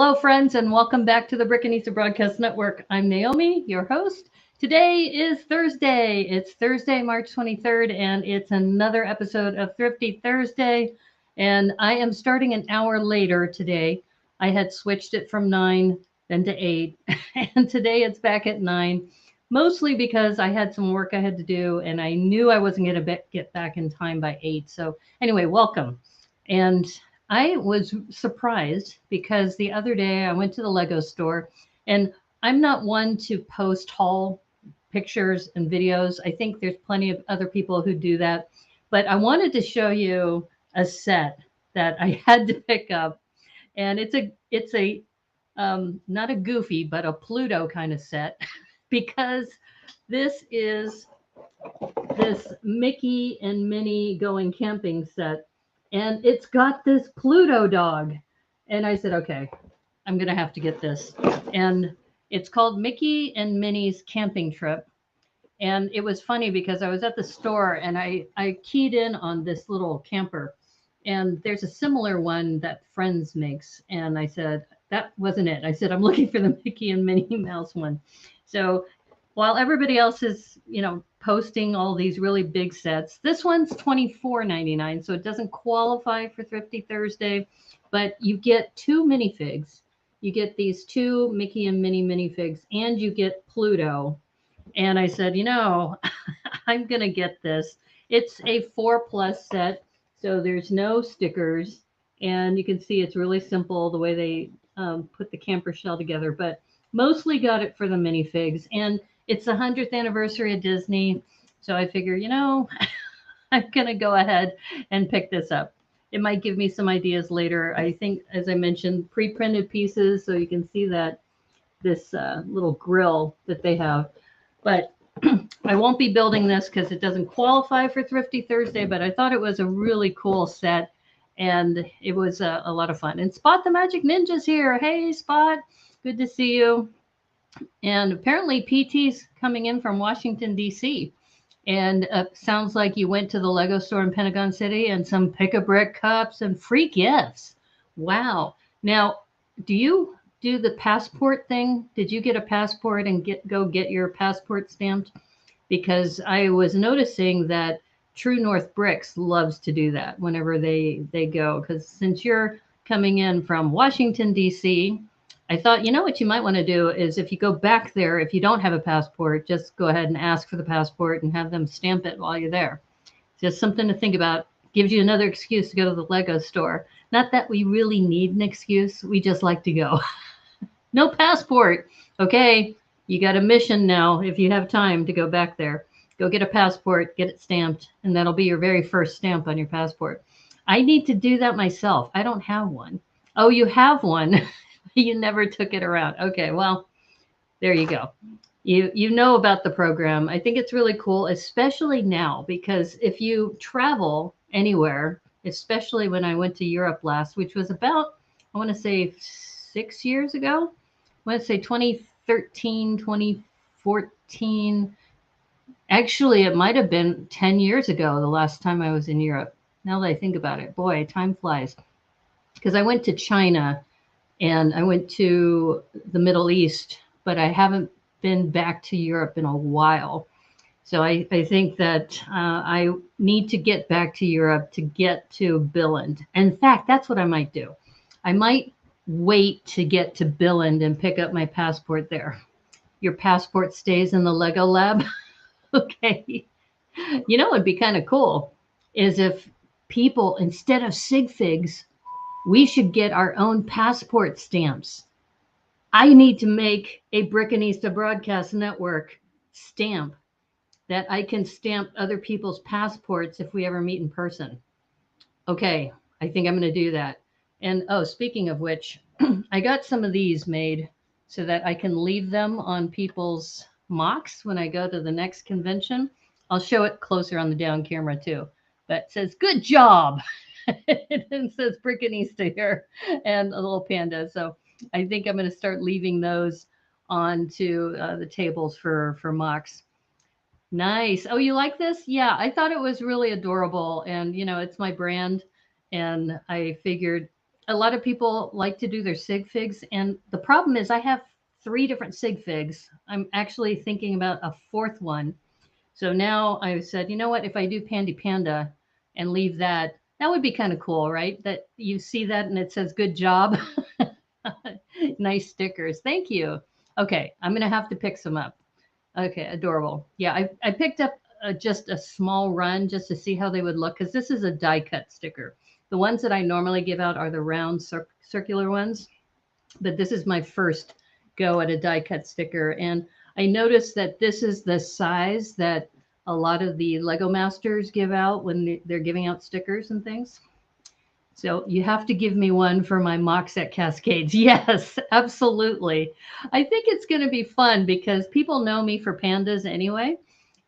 Hello, friends, and welcome back to the Brickanista Broadcast Network. I'm Naomi, your host. Today is Thursday. It's Thursday, March 23rd, and it's another episode of Thrifty Thursday. And I am starting an hour later today. I had switched it from 9 then to 8, and today it's back at 9, mostly because I had some work I had to do, and I knew I wasn't going to get back in time by 8. So, anyway, welcome. And I was surprised because the other day I went to the Lego store, and I'm not one to post haul pictures and videos. I think there's plenty of other people who do that. But I wanted to show you a set that I had to pick up. And it's a not a Goofy, but a Pluto kind of set because this is this Mickey and Minnie going camping set, and it's got this Pluto dog. And I said, okay, I'm going to have to get this. And it's called Mickey and Minnie's Camping Trip. And it was funny because I was at the store and I keyed in on this little camper. And there's a similar one that Friends makes. And I said, that wasn't it. I said, I'm looking for the Mickey and Minnie Mouse one. So while everybody else is, posting all these really big sets, this one's $24.99, so it doesn't qualify for Thrifty Thursday, but you get two minifigs. You get these two Mickey and Minnie minifigs, and you get Pluto. And I said, I'm going to get this. It's a 4+ set, so there's no stickers, and you can see it's really simple the way they put the camper shell together, but mostly got it for the minifigs. And it's the 100th anniversary of Disney. So I figure, I'm going to go ahead and pick this up. It might give me some ideas later. I think, as I mentioned, pre-printed pieces. So you can see that this little grill that they have. But I won't be building this because it doesn't qualify for Thrifty Thursday. But I thought it was a really cool set. And it was a lot of fun. And Spot the Magic Ninja's here. Hey, Spot. Good to see you. And apparently PT's coming in from Washington, D.C. And sounds like you went to the Lego store in Pentagon City and some pick-a-brick cups and free gifts. Wow. Now, do you do the passport thing? Did you get a passport and go get your passport stamped? Because I was noticing that True North Bricks loves to do that whenever they go. Because since you're coming in from Washington, D.C., I thought, what you might want to do is if you go back there, if you don't have a passport, just go ahead and ask for the passport and have them stamp it while you're there. Just something to think about. Gives you another excuse to go to the Lego store. Not that we really need an excuse. We just like to go. No passport. Okay, you got a mission now. If you have time to go back there, go get a passport, get it stamped, and that'll be your very first stamp on your passport. I need to do that myself. I don't have one. Oh, you have one. You never took it around. Okay, well, there you go. You know about the program. I think it's really cool, especially now, because if you travel anywhere, especially when I went to Europe last, which was about, I want to say 6 years ago. I want to say 2013, 2014. Actually, it might have been 10 years ago, the last time I was in Europe. Now that I think about it, boy, time flies. Because I went to China and I went to the Middle East, but I haven't been back to Europe in a while. So I think that I need to get back to Europe to get to Billund. In fact, that's what I might do. I might wait to get to Billund and pick up my passport there. Your passport stays in the Lego lab? Okay. What'd be kind of cool is if people, instead of sig figs, we should get our own passport stamps. I need to make a Brickanista Broadcast Network stamp that I can stamp other people's passports if we ever meet in person. Okay, I think I'm going to do that. And speaking of which, I got some of these made so that I can leave them on people's mocks when I go to the next convention. I'll show it closer on the down camera too. But it says, good job. It says Brickanista here and a little panda. So I think I'm going to start leaving those onto the tables for mocks. Nice. Oh, you like this? Yeah, I thought it was really adorable. And, it's my brand. And I figured a lot of people like to do their sig figs, and the problem is I have 3 different sig figs. I'm actually thinking about a 4th one. So now I said, you know what, if I do Pandy Panda and leave that, that would be kind of cool, right? That you see that and it says good job. Nice stickers. Thank you. Okay, I'm going to have to pick some up. Okay, adorable. Yeah, I picked up just a small run just to see how they would look because this is a die cut sticker. The ones that I normally give out are the round circular ones, but this is my first go at a die cut sticker. And I noticed that this is the size that a lot of the Lego Masters give out when they're giving out stickers and things. So you have to give me one for my mock set cascades. Yes, absolutely. I think it's going to be fun because people know me for pandas anyway.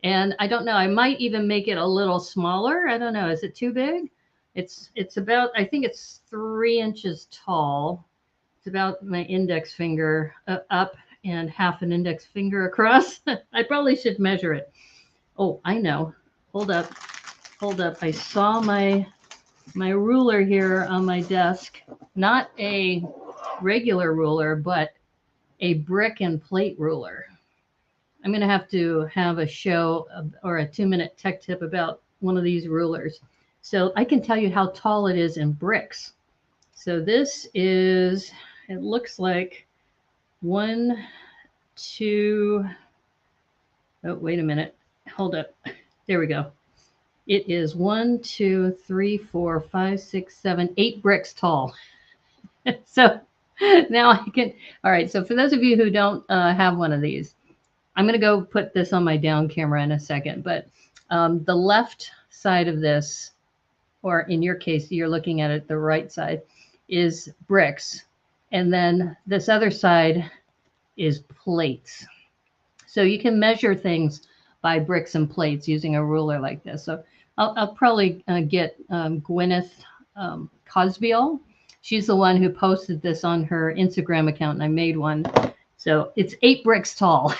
And I don't know, I might even make it a little smaller. I don't know. Is it too big? It's about, I think it's 3 inches tall. It's about my index finger up and half an index finger across. I probably should measure it. Oh, I know. Hold up. Hold up. I saw my ruler here on my desk. Not a regular ruler, but a brick and plate ruler. I'm going to have a show or a 2-minute tech tip about one of these rulers. So I can tell you how tall it is in bricks. So this is, it looks like 1, 2, oh, wait a minute. Hold up. There we go. It is 1, 2, 3, 4, 5, 6, 7, 8 bricks tall. So now I can, all right. So for those of you who don't have one of these, I'm going to go put this on my down camera in a second, but the left side of this, or in your case, you're looking at it, the right side, is bricks. And then this other side is plates. So you can measure things by bricks and plates using a ruler like this. So I'll probably get Gwyneth Cosbiel. She's the one who posted this on her Instagram account, and I made one. So it's 8 bricks tall.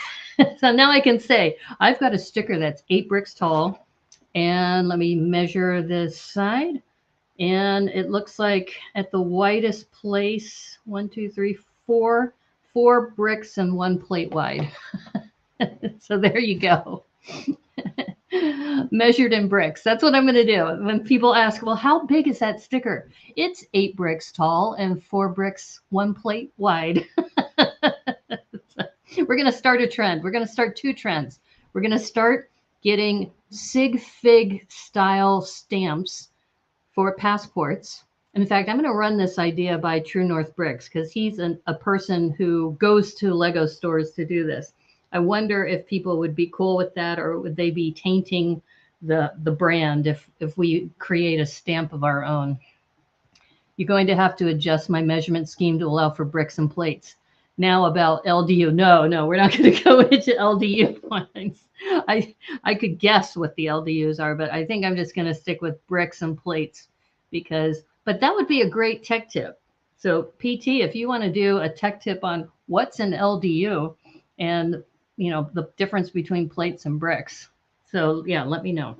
So now I can say I've got a sticker that's 8 bricks tall. And let me measure this side. And it looks like at the widest place, 1, 2, 3, 4, 4 bricks and 1 plate wide. So there you go. Measured in bricks. That's what I'm going to do. When people ask, well, how big is that sticker? It's 8 bricks tall and 4 bricks, 1 plate wide. We're going to start a trend. We're going to start 2 trends. We're going to start getting sig fig style stamps for passports. In fact, I'm going to run this idea by True North Bricks because he's a person who goes to Lego stores to do this. I wonder if people would be cool with that, or would they be tainting the brand if we create a stamp of our own. You're going to have to adjust my measurement scheme to allow for bricks and plates. Now about LDU. No, we're not going to go into LDU lines. I could guess what the LDUs are, but I think I'm just going to stick with bricks and plates but that would be a great tech tip. So PT, if you want to do a tech tip on what's an LDU and the difference between plates and bricks. So yeah, let me know.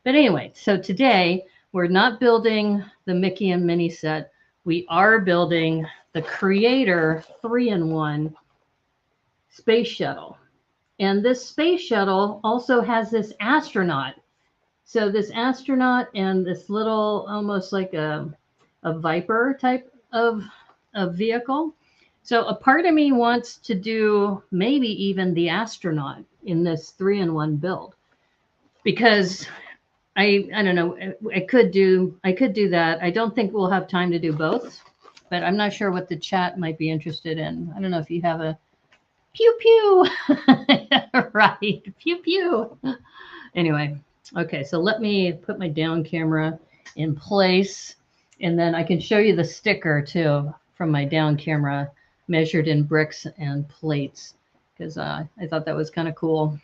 But anyway, so today we're not building the Mickey and Minnie set. We are building the Creator 3-in-1 Space Shuttle. And this Space Shuttle also has this astronaut. So this astronaut and this little, almost like a Viper type of vehicle. So a part of me wants to do maybe even the astronaut in this 3-in-1 build, because I don't know, I could do that. I don't think we'll have time to do both, but I'm not sure what the chat might be interested in. I don't know if you have a pew pew. Right, pew pew. Anyway, okay, so let me put my down camera in place, and then I can show you the sticker too from my down camera, measured in bricks and plates, because I thought that was kind of cool.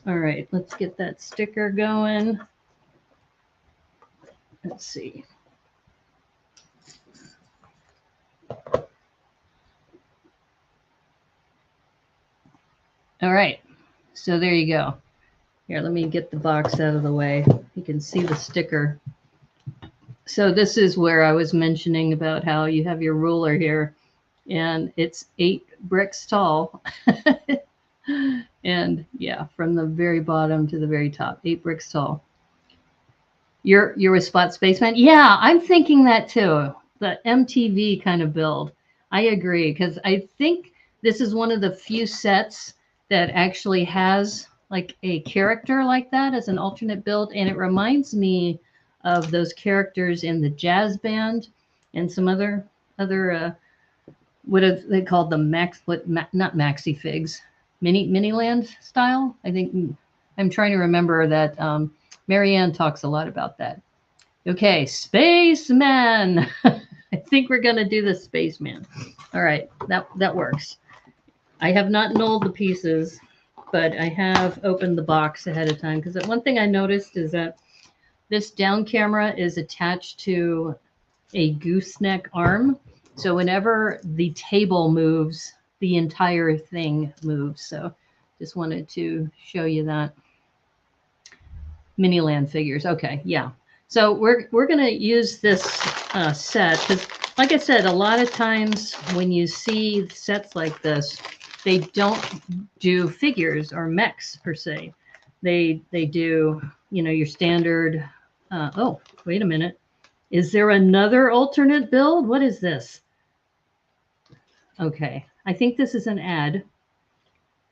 All right, let's get that sticker going. Let's see. All right, so there you go. Here, let me get the box out of the way. You can see the sticker So this is where I was mentioning about how you have your ruler here, and it's 8 bricks tall. And yeah, from the very bottom to the very top, 8 bricks tall. You're with Spot Spaceman? Yeah, I'm thinking that too. The MTV kind of build. I agree, because I think this is one of the few sets that actually has like a character like that as an alternate build, and it reminds me of those characters in the jazz band and some other what are they called, the not maxi figs, Miniland style. I think I'm trying to remember that. Marianne talks a lot about that. Okay, spaceman. I think we're gonna do the spaceman. All right, that works. I have not knolled the pieces, but I have opened the box ahead of time, because one thing I noticed is that this down camera is attached to a gooseneck arm. So whenever the table moves, the entire thing moves. So just wanted to show you that. Miniland figures. Okay, yeah. So we're going to use this set because, like I said, a lot of times when you see sets like this, they don't do figures or mechs per se. They do, you know, your standard. Oh, wait a minute. Is there another alternate build? What is this? Okay, I think this is an ad,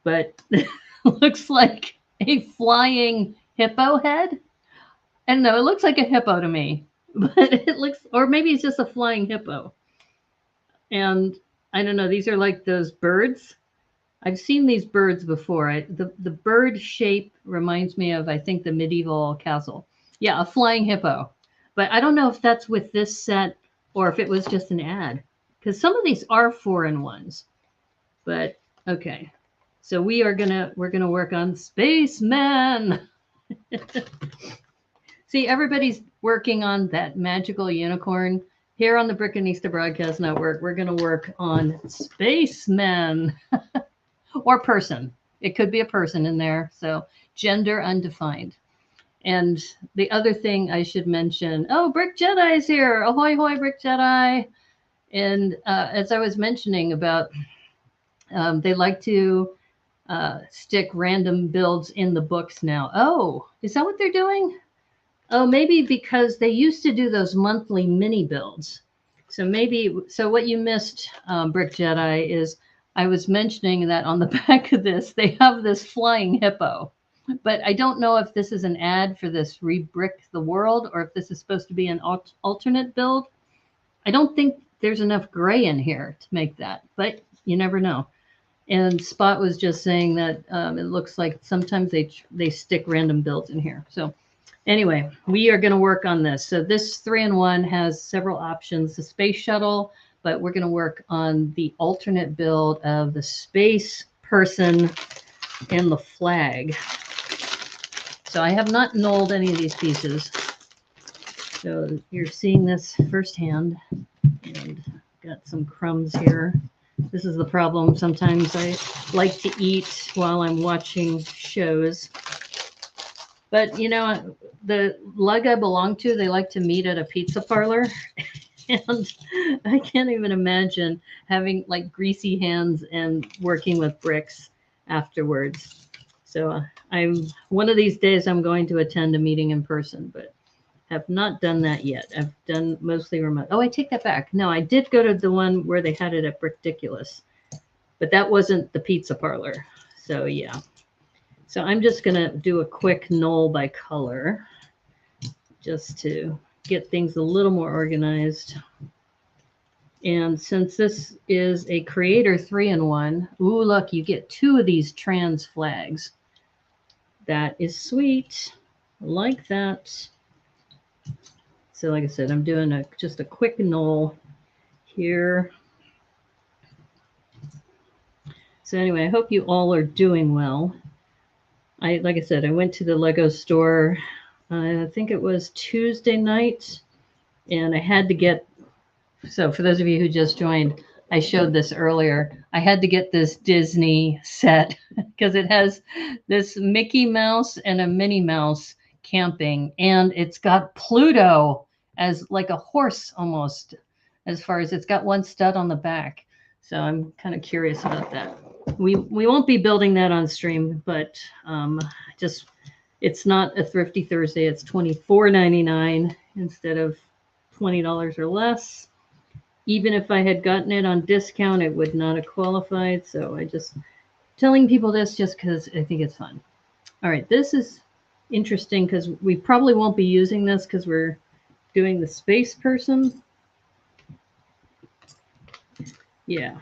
but looks like a flying hippo head. I don't know, it looks like a hippo to me, but it looks, or maybe it's just a flying hippo. And I don't know, these are like those birds. I've seen these birds before. The bird shape reminds me of, I think, the medieval castle. Yeah, a flying hippo. But I don't know if that's with this set or if it was just an ad, because some of these are 4-in-1s. But okay, so we're gonna work on Spaceman. See, everybody's working on that magical unicorn. Here on the Brickanista Broadcast Network, we're gonna work on Spaceman. Or person. It could be a person in there. So gender undefined. And the other thing I should mention, oh, Brick Jedi is here. Ahoy, hoy, Brick Jedi. And as I was mentioning about, they like to stick random builds in the books now. Oh, is that what they're doing? Oh, maybe because they used to do those monthly mini builds. So maybe, so what you missed, Brick Jedi, is I was mentioning that on the back of this, they have this flying hippo. But I don't know if this is an ad for this Rebrick the World or if this is supposed to be an alternate build. I don't think there's enough gray in here to make that, but you never know. And Spot was just saying that it looks like sometimes they stick random builds in here. So anyway, we are going to work on this. So this 3-in-1 has several options. The Space Shuttle, but we're going to work on the alternate build of the space person and the flag. So I have not knolled any of these pieces. So you're seeing this firsthand, and got some crumbs here. This is the problem. Sometimes I like to eat while I'm watching shows. But, you know, the lug I belong to, they like to meet at a pizza parlor. And I can't even imagine having like greasy hands and working with bricks afterwards. So one of these days I'm going to attend a meeting in person, but have not done that yet. I've done mostly remote. Oh, I take that back. No, I did go to the one where they had it at Brickdiculous, but that wasn't the pizza parlor. So yeah. So I'm just going to do a quick knoll by color just to get things a little more organized. And since this is a Creator 3-in-1, ooh, look, you get 2 of these trans flags. That is sweet. I like that. So like I said, I'm doing just a quick knoll here. So anyway, I hope you all are doing well. Like I said, I went to the Lego store, I think it was Tuesday night, and I had to get, so for those of you who just joined, I showed this earlier. I had to get this Disney set because it has this Mickey Mouse and a Minnie Mouse camping, and it's got Pluto as like a horse almost, as far as it's got one stud on the back. So I'm kind of curious about that. We won't be building that on stream, but just it's not a Thrifty Thursday. It's $24.99 instead of $20 or less. Even if I had gotten it on discount, it would not have qualified. So I just telling people this just because I think it's fun. All right, this is interesting because we probably won't be using this because we're doing the space person. Yeah.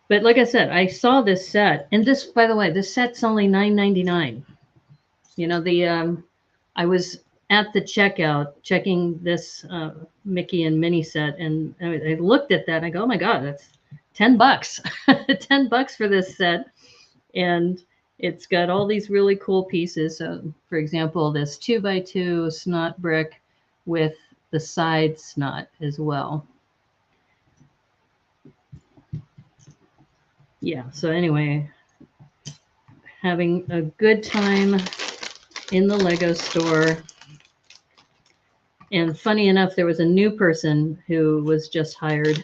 But like I said, I saw this set, and this, by the way, this set's only $9.99. You know, I was at the checkout checking this Mickey and Minnie set, and I looked at that and I go, oh my God, that's $10. $10 for this set. And it's got all these really cool pieces. So, for example, this 2x2 snot brick with the side snot as well. Yeah, so anyway, having a good time in the Lego store. And funny enough, there was a new person who was just hired.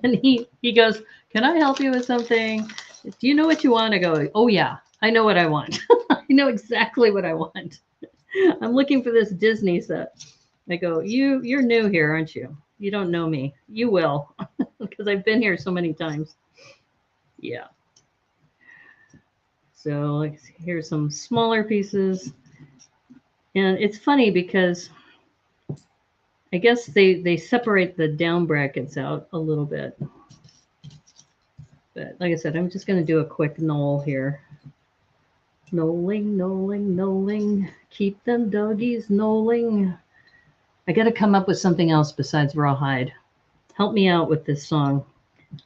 And he goes, can I help you with something? Do you know what you want? I go, oh yeah, I know what I want. I know exactly what I want. I'm looking for this Disney set. I go, you're new here, aren't you? You don't know me. You will, because I've been here so many times. Yeah. So here's some smaller pieces. And it's funny because I guess they separate the down brackets out a little bit. But like I said, I'm just going to do a quick knoll here. Knolling, knolling, knolling. Keep them doggies knolling. I got to come up with something else besides rawhide. Help me out with this song.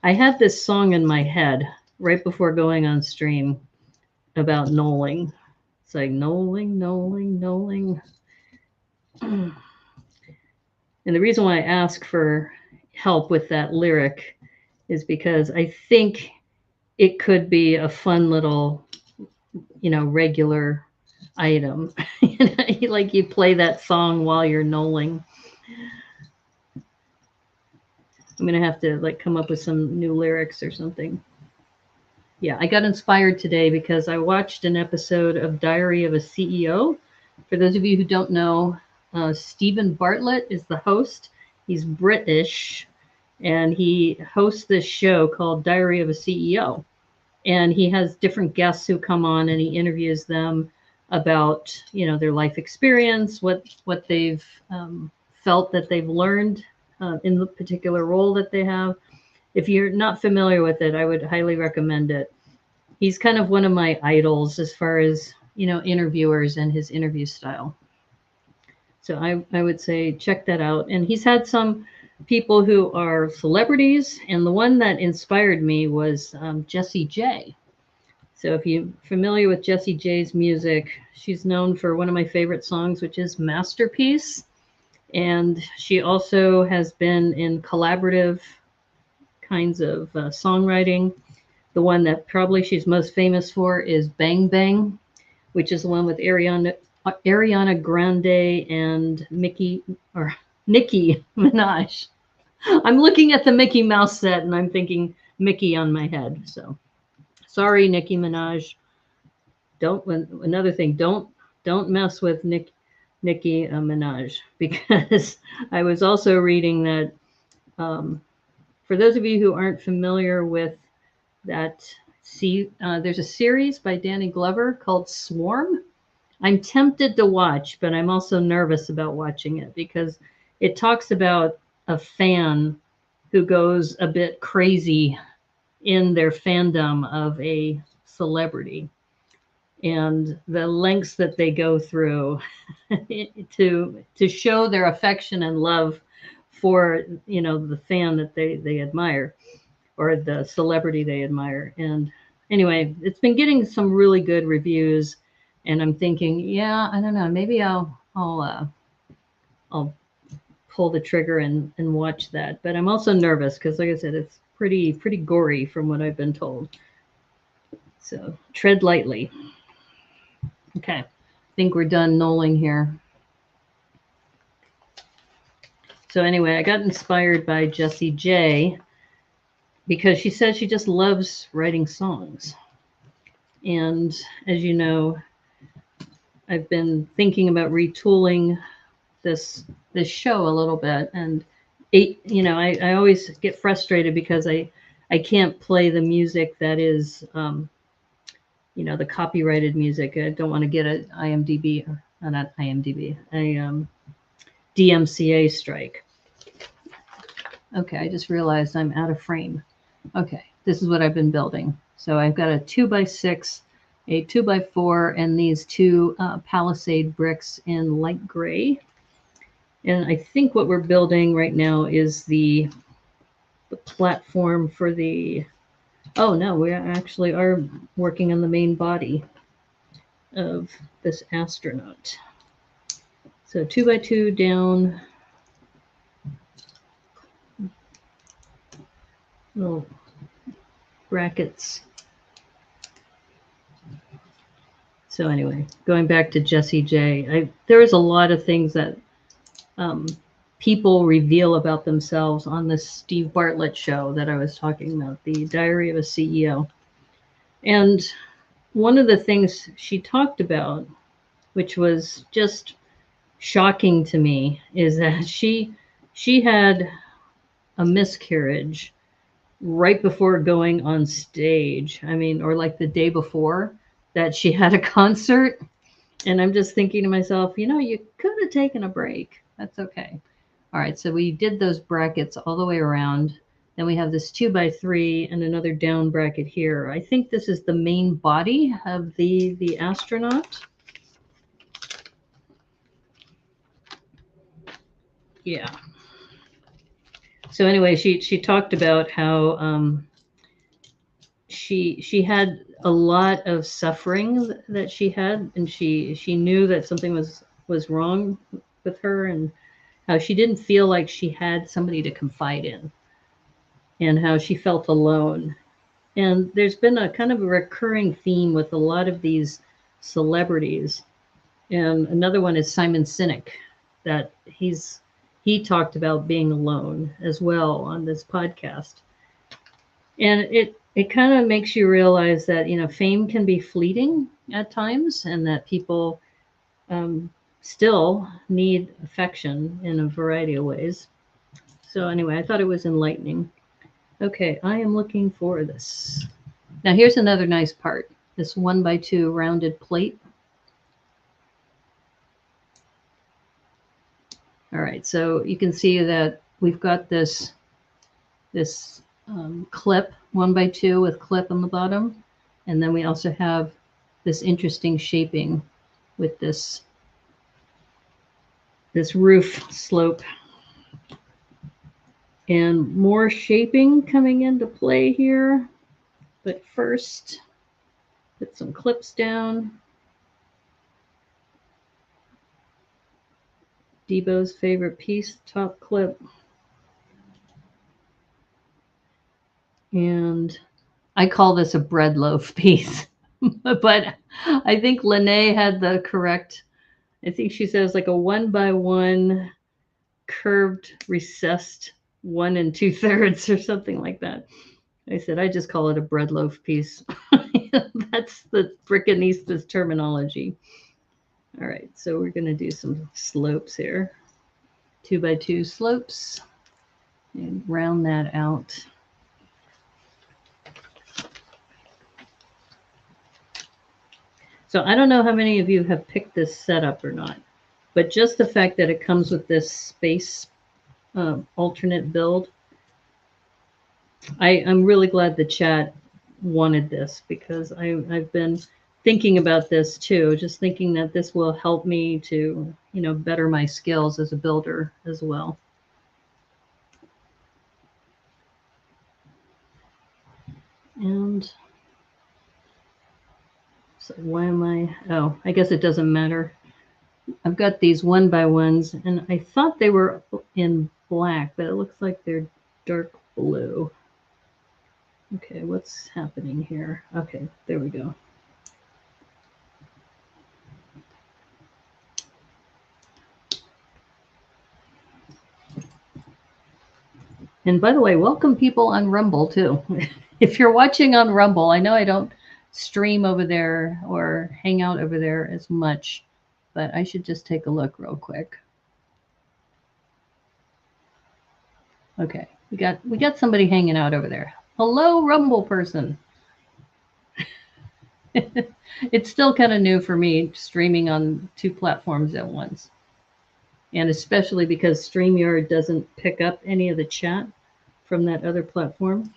I had this song in my head right before going on stream about knolling. It's like knolling, knolling, knolling. And the reason why I ask for help with that lyric is because I think it could be a fun little, regular item. Like you play that song while you're knolling. I'm going to have to come up with some new lyrics or something. Yeah, I got inspired today because I watched an episode of Diary of a CEO. For those of you who don't know, Stephen Bartlett is the host. He's British, and he hosts this show called Diary of a CEO. And he has different guests who come on, and he interviews them about, their life experience, what they've felt that they've learned in the particular role that they have. If you're not familiar with it, I would highly recommend it. He's kind of one of my idols as far as, interviewers and his interview style. So I would say check that out. And he's had some people who are celebrities. And the one that inspired me was Jessie J. So if you're familiar with Jessie J's music, she's known for one of my favorite songs, which is Masterpiece. And she also has been in collaborative kinds of songwriting. The one that probably she's most famous for is Bang Bang, which is the one with Ariana Grande and Nicki Minaj. I'm looking at the Mickey Mouse set and I'm thinking Mickey on my head. So sorry, Nicki Minaj. Another thing, don't mess with Nicki Minaj, because I was also reading that for those of you who aren't familiar with that, there's a series by Danny Glover called Swarm. I'm tempted to watch, but I'm also nervous about watching it because it talks about a fan who goes a bit crazy in their fandom of a celebrity and the lengths that they go through to show their affection and love for, the fan that they admire or the celebrity they admire. And anyway, it's been getting some really good reviews, and I'm thinking, yeah, I don't know, maybe I'll pull the trigger and watch that. But I'm also nervous because, like I said, it's pretty gory from what I've been told. So tread lightly. Okay, I think we're done knolling here. So anyway, I got inspired by Jessie J because she said she just loves writing songs. And as you know, I've been thinking about retooling this show a little bit, and I always get frustrated because I can't play the music that is the copyrighted music. I don't want to get an IMDb, or not IMDb, a DMCA strike. Okay, I just realized I'm out of frame. Okay, this is what I've been building. So I've got a 2x6, a 2x4, and these two Palisade bricks in light gray. And I think what we're building right now is the platform for the, oh no, we actually are working on the main body of this astronaut. So 2x2 down, little brackets. So anyway, going back to Jessie J, there is a lot of things that people reveal about themselves on this Steve Bartlett show that I was talking about, the Diary of a CEO. And one of the things she talked about, which was just shocking to me, is that she had a miscarriage right before going on stage. I mean, or like the day before that she had a concert. And I'm just thinking to myself, you could have taken a break. That's okay. All right, so we did those brackets all the way around. Then we have this 2x3 and another down bracket here. I think this is the main body of the astronaut. Yeah. So anyway, she talked about how she had a lot of suffering that she had, and she knew that something was wrong with her, and how she didn't feel like she had somebody to confide in, and how she felt alone. And there's been a kind of a recurring theme with a lot of these celebrities. And another one is Simon Sinek, that he talked about being alone as well on this podcast. And it kind of makes you realize that, fame can be fleeting at times, and that people still need affection in a variety of ways. So anyway, I thought it was enlightening. Okay, I am looking for this. Now here's another nice part. This 1x2 rounded plate. All right, so you can see that we've got this clip, 1x2 with clip on the bottom. And then we also have this interesting shaping with this roof slope. And more shaping coming into play here. But first, put some clips down. Debo's favorite piece, top clip. And I call this a bread loaf piece. But I think Lene had the correct, I think she says like a 1x1 curved, recessed 1 2/3 or something like that. I said, I just call it a bread loaf piece. That's the Brickanista's terminology. All right, so we're going to do some slopes here. 2x2 slopes and round that out. So I don't know how many of you have picked this setup or not, but just the fact that it comes with this space alternate build, I'm really glad the chat wanted this, because I've been thinking about this too, just thinking that this will help me to, better my skills as a builder as well. And so why am I guess it doesn't matter. I've got these 1x1s, and I thought they were in black, but it looks like they're dark blue. Okay, what's happening here? Okay, there we go. And by the way, welcome people on Rumble too. If you're watching on Rumble, I know I don't stream over there or hang out over there as much, but I should just take a look real quick. Okay, we got somebody hanging out over there. Hello, Rumble person. It's still kind of new for me streaming on two platforms at once. And especially because StreamYard doesn't pick up any of the chat from that other platform.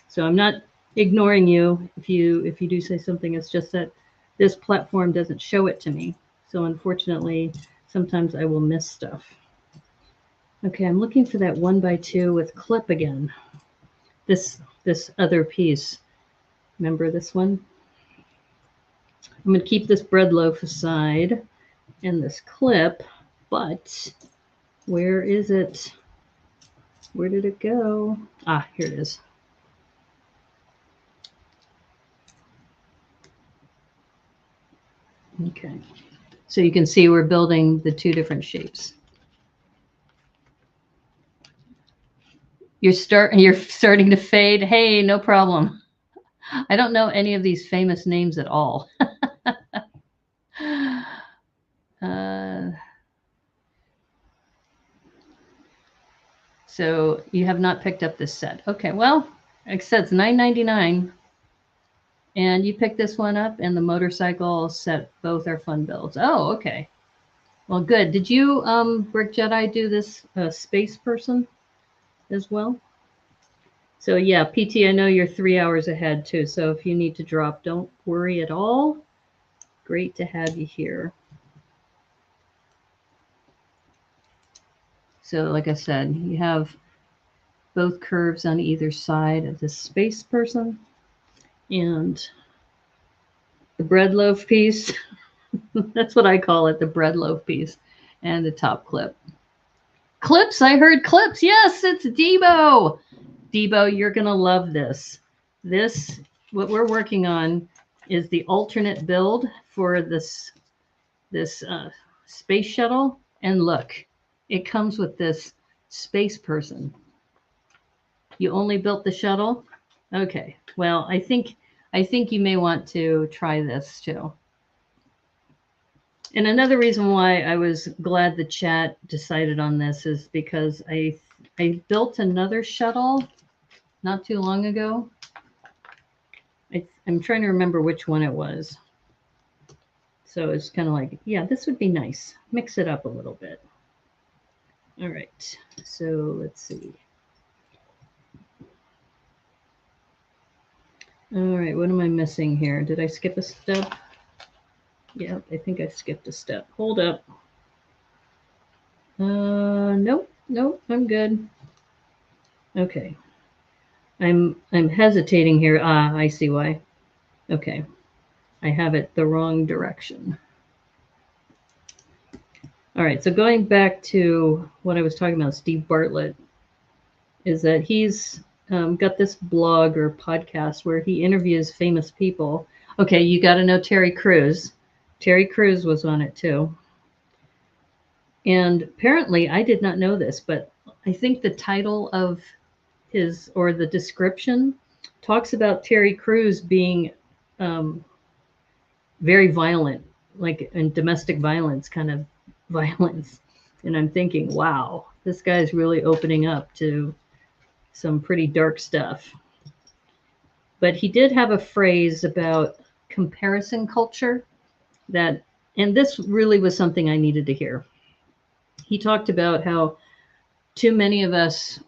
So I'm not ignoring you if you do say something. It's just that this platform doesn't show it to me. So unfortunately, sometimes I will miss stuff. Okay, I'm looking for that 1x2 with clip again. This other piece. Remember this one? I'm going to keep this bread loaf aside and this clip, but where is it? Where did it go? Ah, here it is. Okay, so you can see we're building the two different shapes. You're starting to fade. Hey, no problem. I don't know any of these famous names at all. So you have not picked up this set. Okay, well, like I said, it's $9.99. And you picked this one up, and the motorcycle set, both are fun builds. Oh, okay. Well, good. Did you, Brick Jedi, do this space person as well? So yeah, PT, I know you're 3 hours ahead too. So if you need to drop, don't worry at all. Great to have you here. So like I said, you have both curves on either side of the space person and the bread loaf piece. That's what I call it, the bread loaf piece, and the top clip. Clips, I heard clips. Yes, it's Debo. Debo, you're going to love this. This, what we're working on is the alternate build for this space shuttle. And look, it comes with this space person. You only built the shuttle? Okay. Well, I think you may want to try this too. And another reason why I was glad the chat decided on this is because I built another shuttle not too long ago. I'm trying to remember which one it was. So it's kind of like, yeah, this would be nice. Mix it up a little bit. All right. So let's see. All right. What am I missing here? Did I skip a step? Yeah, I think I skipped a step. Hold up. Nope, I'm good. Okay. I'm hesitating here. Ah, I see why. Okay. I have it the wrong direction. All right, so going back to what I was talking about, Steve Bartlett, is that he's got this blog or podcast where he interviews famous people. Okay, you got to know Terry Crews. Terry Crews was on it too. And apparently, I did not know this, but I think the title of his, or the description, talks about Terry Crews being very violent, like in domestic violence kind of violence. And I'm thinking, wow, this guy's really opening up to some pretty dark stuff. But he did have a phrase about comparison culture that, and this really was something I needed to hear. He talked about how too many of us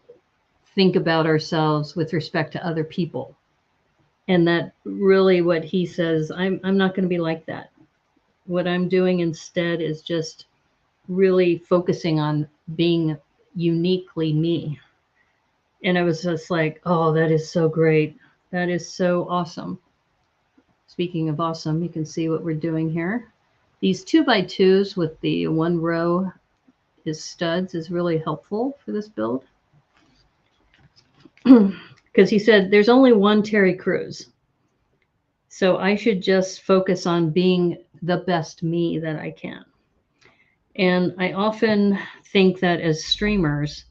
think about ourselves with respect to other people. And that really what he says, I'm not going to be like that. What I'm doing instead is just really focusing on being uniquely me. And I was just like, oh, that is so great. That is so awesome. Speaking of awesome, you can see what we're doing here. These 2x2s with the one row is studs is really helpful for this build. Because he said there's only one Terry Crews. So I should just focus on being the best me that I can. And I often think that as streamers,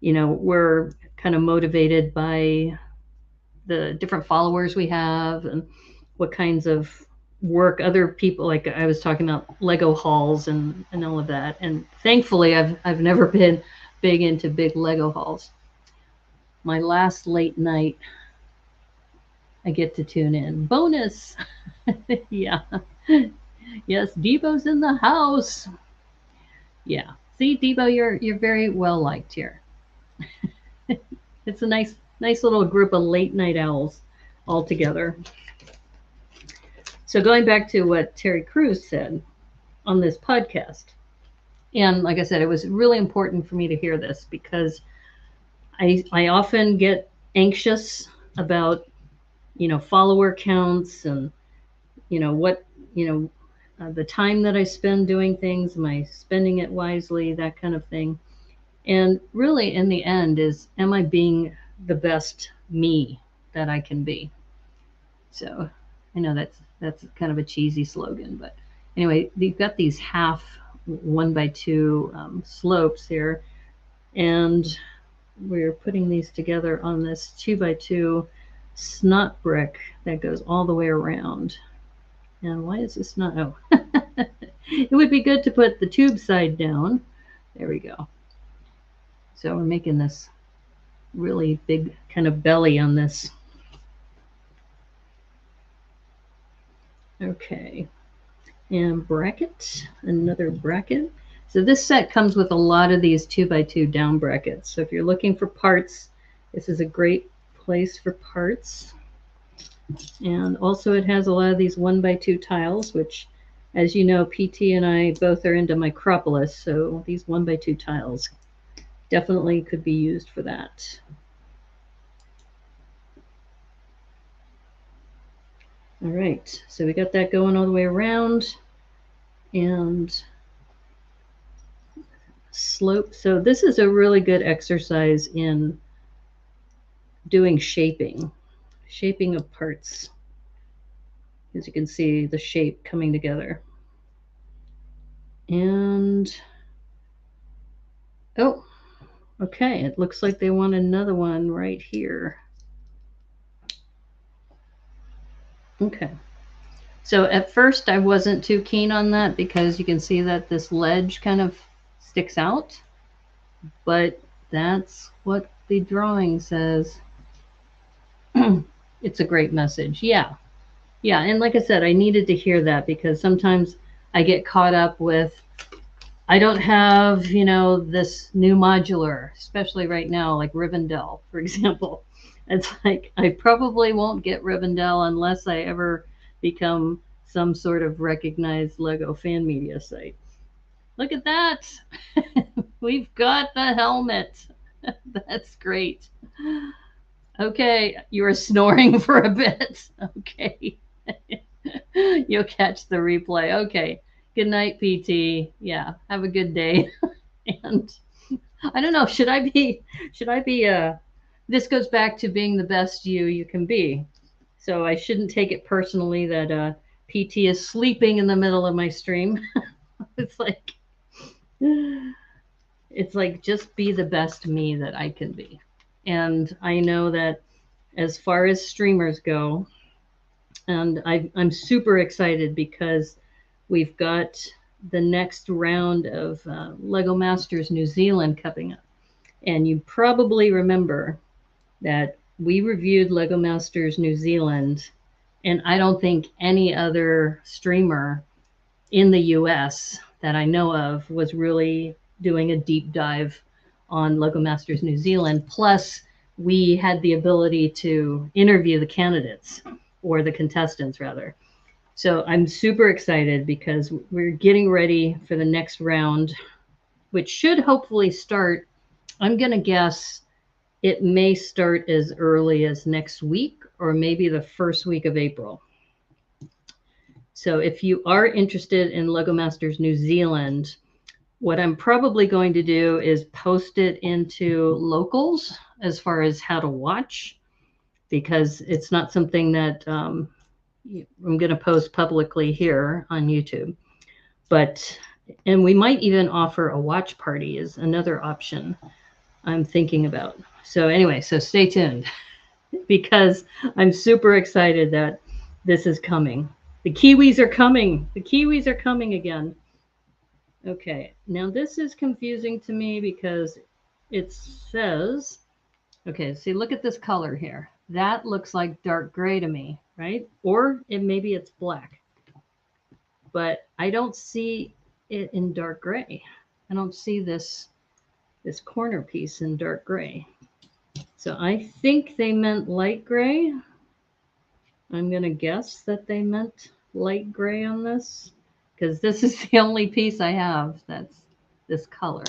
you know, we're kind of motivated by the different followers we have and what kinds of work other people, like I was talking about Lego hauls and all of that. And thankfully I've never been big into big Lego hauls. My last late night, I get to tune in. Bonus. Yeah. Yes, Debo's in the house. Yeah. See, Debo, you're very well liked here. It's a nice little group of late night owls all together. So going back to what Terry Crews said on this podcast, and like I said, it was really important for me to hear this because I often get anxious about, follower counts and, what, the time that I spend doing things, am I spending it wisely, that kind of thing. And really in the end is, am I being the best me that I can be? So I know that's kind of a cheesy slogan, but anyway, you've got these half 1x2 slopes here, and we're putting these together on this 2x2 snot brick that goes all the way around. And why is this not? Oh, it would be good to put the tube side down. There we go. So we're making this really big kind of belly on this. Okay, and bracket, another bracket. So this set comes with a lot of these 2x2 down brackets. So if you're looking for parts, this is a great place for parts. And also it has a lot of these 1x2 tiles, which, as you know, PT and I both are into Micropolis, so these 1x2 tiles definitely could be used for that. All right, so we got that going all the way around, and slope. So this is a really good exercise in doing shaping of parts. As you can see, the shape coming together. And, oh, okay, it looks like they want another one right here. Okay. So at first I wasn't too keen on that because you can see that this ledge kind of sticks out, but that's what the drawing says. It's a great message. Yeah. Yeah. And like I said, I needed to hear that because sometimes I get caught up with, I don't have, this new modular, especially right now, like Rivendell, for example. It's like, I probably won't get Rivendell unless I ever become some sort of recognized Lego fan media site. Look at that. We've got the helmet. That's great. Okay, you were snoring for a bit. Okay. You'll catch the replay. Okay. Good night, PT. Yeah, have a good day. And I don't know, should I be this goes back to being the best you can be. So I shouldn't take it personally that PT is sleeping in the middle of my stream. It's like just be the best me that I can be. And I know that as far as streamers go, and I'm super excited because we've got the next round of Lego Masters New Zealand coming up. And you probably remember that we reviewed Lego Masters New Zealand, and I don't think any other streamer in the US that I know of was really doing a deep dive on Lego Masters New Zealand. Plus, we had the ability to interview the candidates, or the contestants rather. So I'm super excited because we're getting ready for the next round, which should hopefully start, I'm going to guess it may start as early as next week or maybe the first week of April. So if you are interested in Lego Masters New Zealand, what I'm probably going to do is post it into locals as far as how to watch, because it's not something that I'm going to post publicly here on YouTube. And we might even offer a watch party is another option I'm thinking about. So anyway, so stay tuned because I'm super excited that this is coming. The Kiwis are coming. The Kiwis are coming again. Okay, now this is confusing to me because it says, okay, see, look at this color here. That looks like dark gray to me, right? Or maybe it's black, but I don't see it in dark gray. I don't see this corner piece in dark gray. So I think they meant light gray. I'm going to guess that they meant light gray on this because this is the only piece I have that's this color.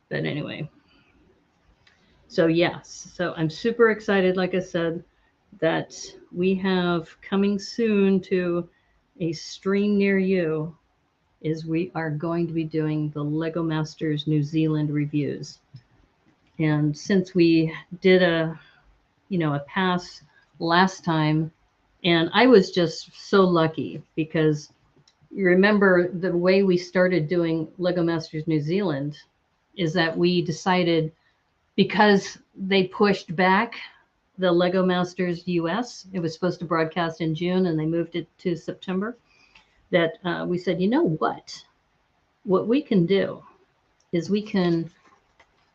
But anyway, so yes, so I'm super excited, like I said, that we have coming soon to a stream near you is we are going to be doing the Lego Masters New Zealand reviews. And since we did a pass last time, and I was just so lucky because you remember the way we started doing Lego Masters New Zealand is that we decided because they pushed back the Lego Masters US, it was supposed to broadcast in June and they moved it to September, that we said, you know what we can do is we can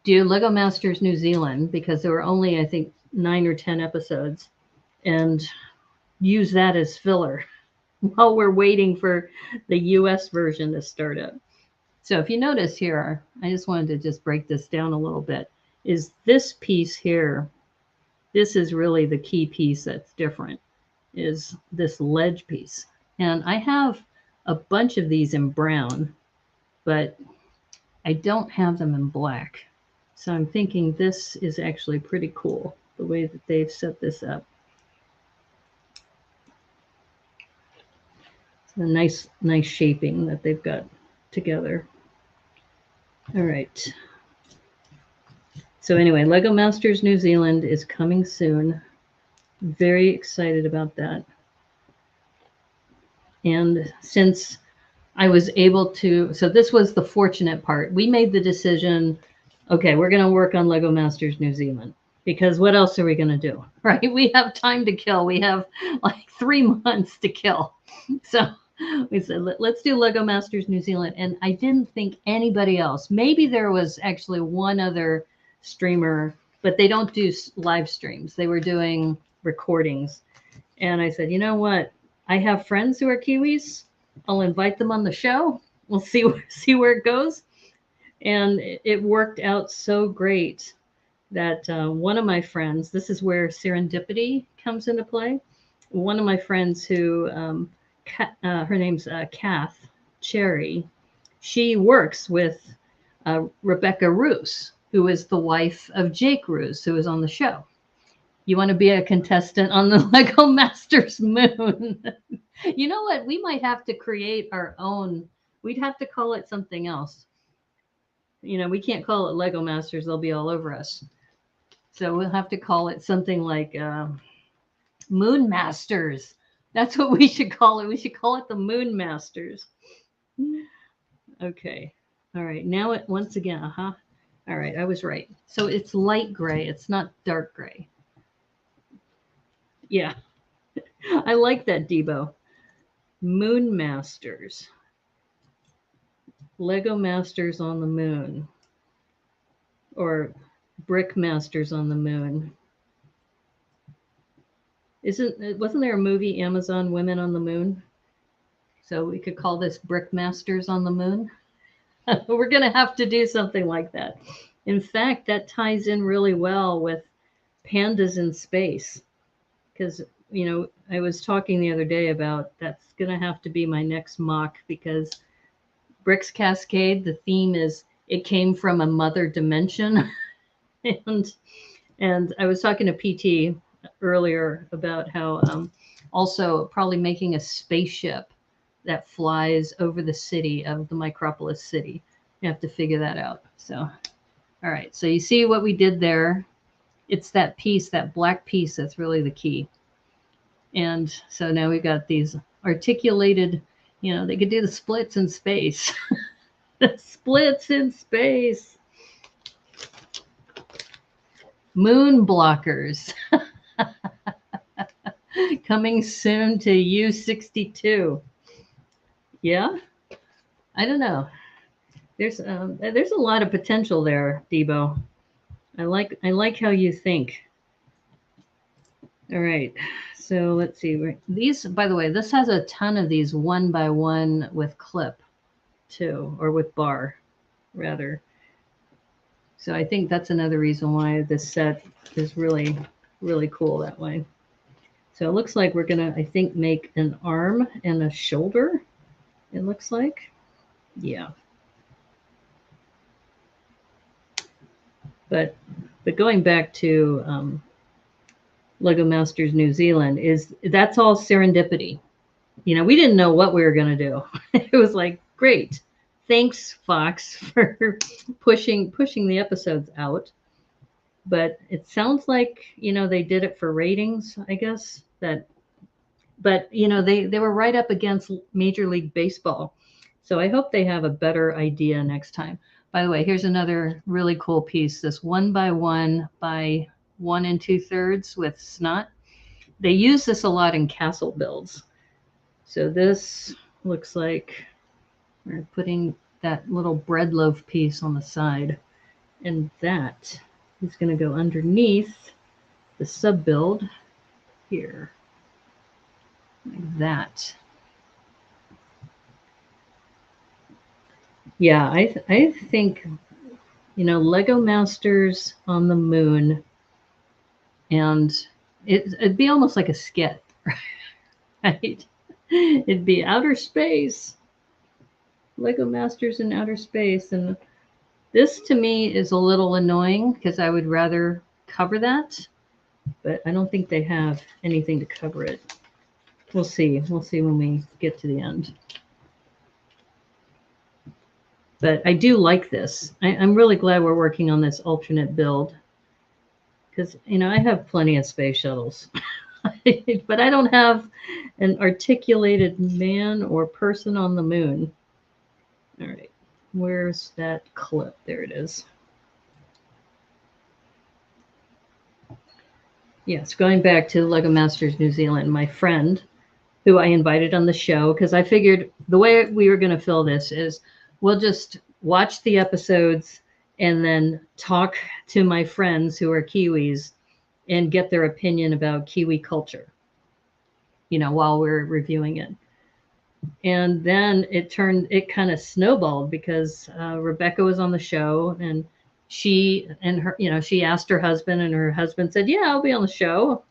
do Lego Masters New Zealand because there were only, I think, 9 or 10 episodes, and use that as filler while we're waiting for the US version to start up. So if you notice here, I just wanted to just break this down a little bit, is this piece here, this is really the key piece that's different, is this ledge piece. And I have a bunch of these in brown, but I don't have them in black. So I'm thinking this is actually pretty cool, the way that they've set this up. It's a nice shaping that they've got together. All right. So anyway, Lego Masters New Zealand is coming soon. Very excited about that. And since I was able to, so this was the fortunate part. We made the decision, okay, we're going to work on Lego Masters New Zealand because what else are we going to do, right? We have time to kill. We have like 3 months to kill. So we said, let's do Lego Masters New Zealand. And I didn't think anybody else, maybe there was actually one other streamer, but they don't do live streams. They were doing recordings. And I said, you know what? I have friends who are Kiwis. I'll invite them on the show. We'll see where it goes. And it worked out so great that one of my friends, this is where serendipity comes into play. One of my friends who, her name's Kath Cherry, she works with Rebecca Roos, who is the wife of Jake Roos, who is on the show. You want to be a contestant on the Lego Masters Moon? You know what? We might have to create our own. We'd have to call it something else. You know, we can't call it Lego Masters. They'll be all over us. So we'll have to call it something like Moon Masters. That's what we should call it. We should call it the Moon Masters. Okay. All right. Now it once again. All right. I was right. So it's light gray. It's not dark gray. Yeah. I like that, Debo. Moon Masters. Lego Masters on the Moon. Or Brick Masters on the Moon. Wasn't there a movie, Amazon Women on the Moon? So we could call this Brick Masters on the Moon. We're going to have to do something like that. In fact, that ties in really well with pandas in space. Because, you know, I was talking the other day about that's going to have to be my next mock because Bricks Cascade, the theme is it came from a mother dimension. and I was talking to PT earlier about how also probably making a spaceship that flies over the city of the Micropolis city. You have to figure that out. So, all right. So you see what we did there. It's that piece, that black piece, that's really the key. And so now we've got these articulated, you know, they could do the splits in space. The splits in space. Moon blockers. Coming soon to U62. Yeah, I don't know. There's a lot of potential there, Debo. I like how you think. All right. So let's see. These, by the way, this has a ton of these 1x1 with clip too, or with bar rather. So I think that's another reason why this set is really, really cool that way. So it looks like we're gonna, I think, make an arm and a shoulder. It looks like, yeah. But going back to Lego Masters New Zealand, that's all serendipity. You know, we didn't know what we were going to do. It was like, great, thanks Fox for pushing the episodes out. But it sounds like, you know, they did it for ratings, I guess. But you know, they were right up against Major League Baseball, so I hope they have a better idea next time. By the way, here's another really cool piece. This 1x1 by 1 2/3 with snot. They use this a lot in castle builds. So this looks like we're putting that little bread loaf piece on the side, and that is going to go underneath the sub build here, like that. Yeah, I think, you know, Lego Masters on the moon, and it'd be almost like a skit, right? It'd be outer space, Lego Masters in outer space, and this to me is a little annoying because I would rather cover that, but I don't think they have anything to cover it. We'll see. We'll see when we get to the end. But I do like this. I'm really glad we're working on this alternate build because, you know, I have plenty of space shuttles, but I don't have an articulated man or person on the moon. All right, where's that clip? There it is. Yes, going back to Lego Masters New Zealand, my friend who I invited on the show, because I figured the way we were going to fill this is we'll just watch the episodes and then talk to my friends who are Kiwis and get their opinion about Kiwi culture, you know, while we're reviewing it. And then it kind of snowballed because Rebecca was on the show, and she asked her husband, and her husband said, yeah, I'll be on the show.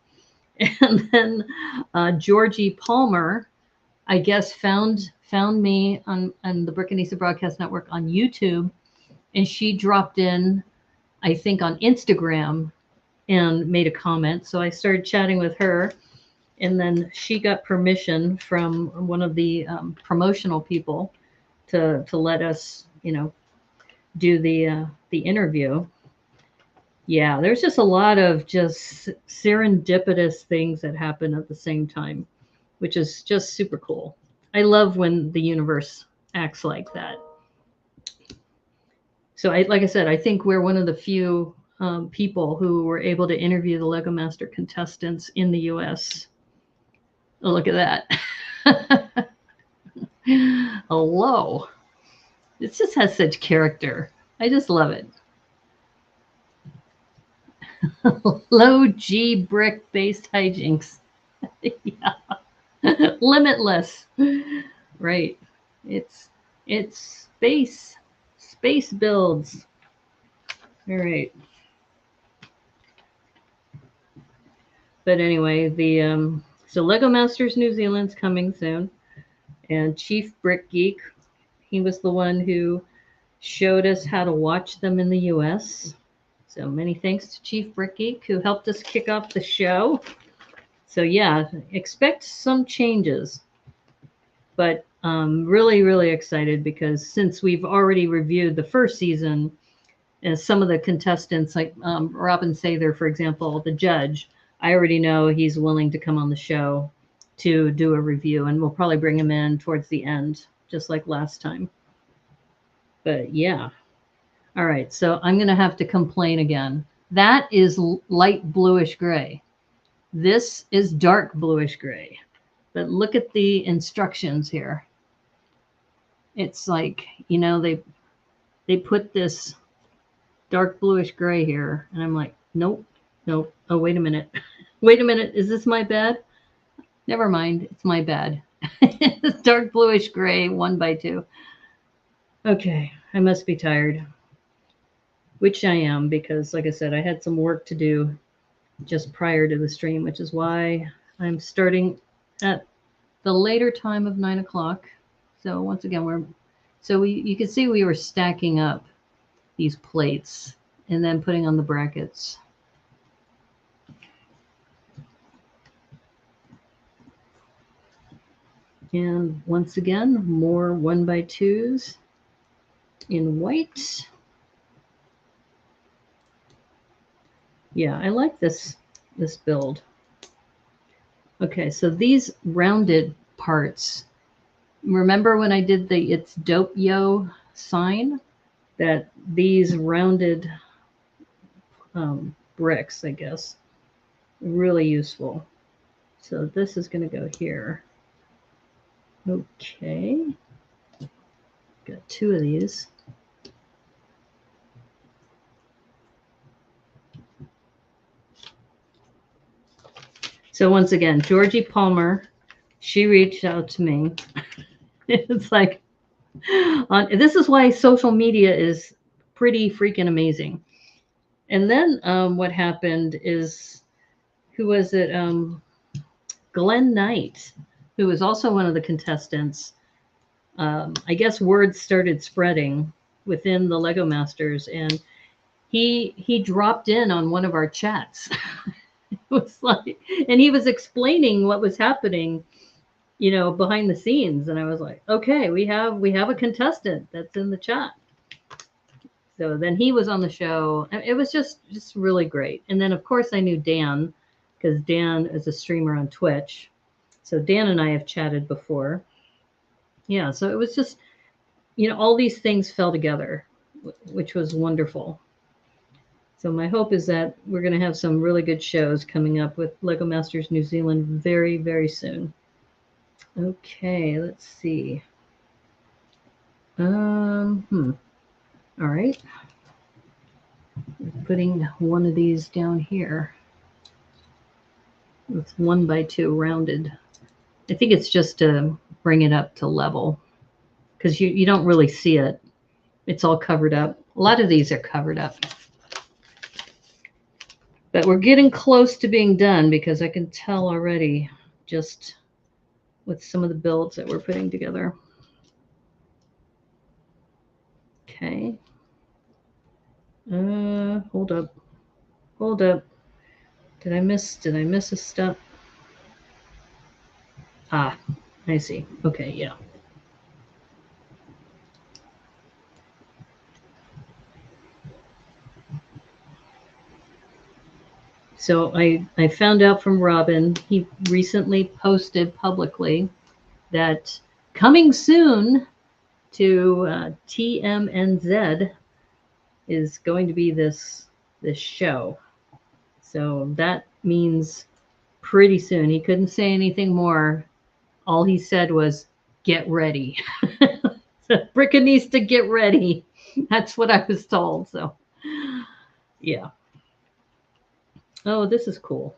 And then Georgie Palmer, I guess, found me on the Brickanisa Broadcast Network on YouTube, and she dropped in, I think, on Instagram and made a comment. So I started chatting with her, and then she got permission from one of the promotional people to let us, you know, do the interview. Yeah, there's just a lot of just serendipitous things that happen at the same time, which is just super cool. I love when the universe acts like that. So like I said, I think we're one of the few people who were able to interview the Lego Master contestants in the US. Oh, look at that. Hello. It just has such character. I just love it. Low G brick based hijinks. Yeah. Limitless. Right. It's space builds. All right. But anyway, so Lego Masters New Zealand's coming soon, and Chief Brick Geek, he was the one who showed us how to watch them in the US. So many thanks to Chief Brick Geek, who helped us kick off the show. So yeah, expect some changes. But really, really excited because since we've already reviewed the first season, and some of the contestants, like Robin Sather, for example, the judge, I already know he's willing to come on the show to do a review, and we'll probably bring him in towards the end, just like last time. But yeah. All right, so I'm going to have to complain again. That is light bluish gray. This is dark bluish gray. But look at the instructions here. It's like, they put this dark bluish gray here, and I'm like, nope, nope. Oh, wait a minute. Wait a minute. Is this my bad? Never mind. It's my bad. It's dark bluish gray, 1x2. Okay, I must be tired, which I am because, like I said, I had some work to do just prior to the stream, which is why I'm starting at the later time of 9 o'clock. So once again, you can see we were stacking up these plates and then putting on the brackets. And once again, more 1x2s in white. Yeah, I like this build. Okay, so these rounded parts, remember when I did the It's Dope Yo sign? That these rounded bricks, I guess, really useful. So this is going to go here. Okay. Got 2 of these. So once again, Georgie Palmer, she reached out to me. It's like, this is why social media is pretty freaking amazing. And then what happened is, who was it? Glenn Knight, who was also one of the contestants. I guess word started spreading within the Lego Masters, and he dropped in on one of our chats. It was like, and he was explaining what was happening, behind the scenes, and I was like, okay, we have a contestant that's in the chat. So then he was on the show. It was just really great. And then of course I knew Dan, because Dan is a streamer on Twitch. So Dan and I have chatted before. Yeah, so it was just, all these things fell together, which was wonderful. So my hope is that we're going to have some really good shows coming up with Lego Masters New Zealand very, very soon. Okay, let's see. All right. Putting one of these down here. It's 1x2 rounded. I think it's just to bring it up to level, because you don't really see it. It's all covered up. A lot of these are covered up. But we're getting close to being done, because I can tell already just with some of the builds that we're putting together. Okay. Hold up. Hold up. Did I miss a step? Ah, I see. Okay, yeah. So I found out from Robin, he recently posted publicly that coming soon to TMNZ is going to be this show. So that means pretty soon. He couldn't say anything more. All he said was, get ready. Bricka needs to get ready. That's what I was told. So yeah. Oh, this is cool.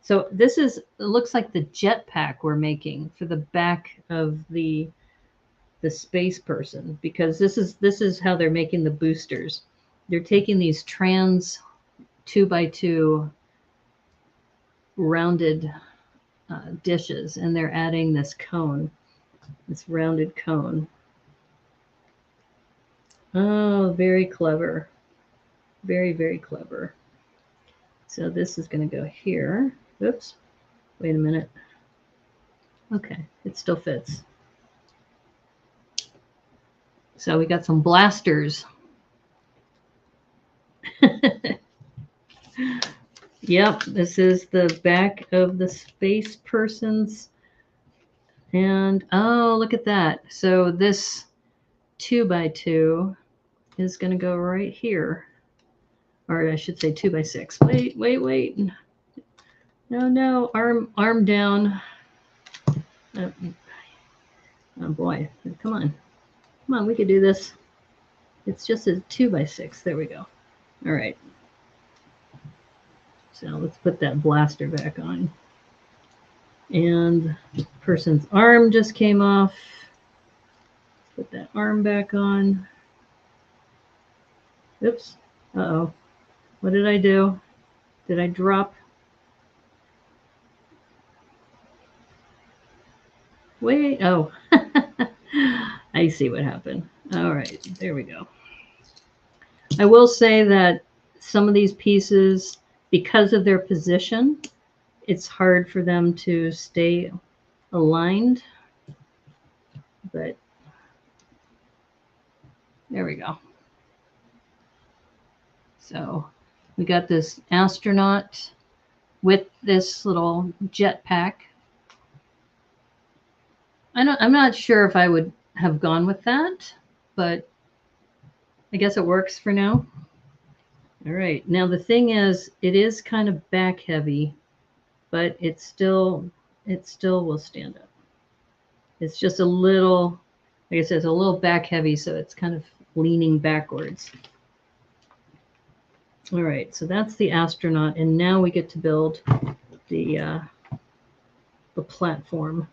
So this it looks like the jetpack we're making for the back of the space person, because this is how they're making the boosters. They're taking these trans 2x2 rounded dishes, and they're adding this cone, this rounded cone. Oh, very clever. Very, very clever. So this is going to go here. Oops. Wait a minute. Okay, it still fits. So we got some blasters. Yep, this is the back of the space person's. And oh, look at that. So this 2x2 is going to go right here. or I should say 2x6. Wait. No, arm down. Oh boy, come on, we could do this. It's just a 2x6. There we go. All right. So let's put that blaster back on. And the person's arm just came off. Put that arm back on. Oops. Uh-oh. What did I do? Did I drop? Wait. Oh. I see what happened. All right. There we go. I will say that some of these pieces, because of their position, it's hard for them to stay aligned. But there we go. So we got this astronaut with this little jetpack. I'm not sure if I would have gone with that, but I guess it works for now. All right. Now the thing is, it is kind of back heavy, but it still will stand up. It's just a little, like I said, it's a little back heavy, so it's kind of leaning backwards. All right, so that's the astronaut, and now we get to build the platform.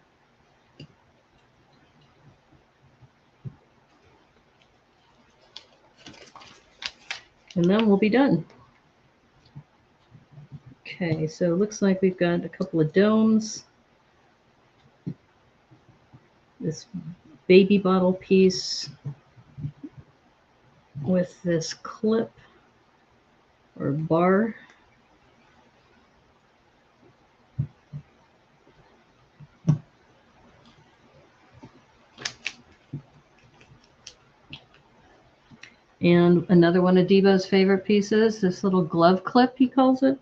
And then we'll be done. Okay, so it looks like we've got a couple of domes. This baby bottle piece with this clip or bar. And another one of Devo's favorite pieces, this little glove clip, he calls it.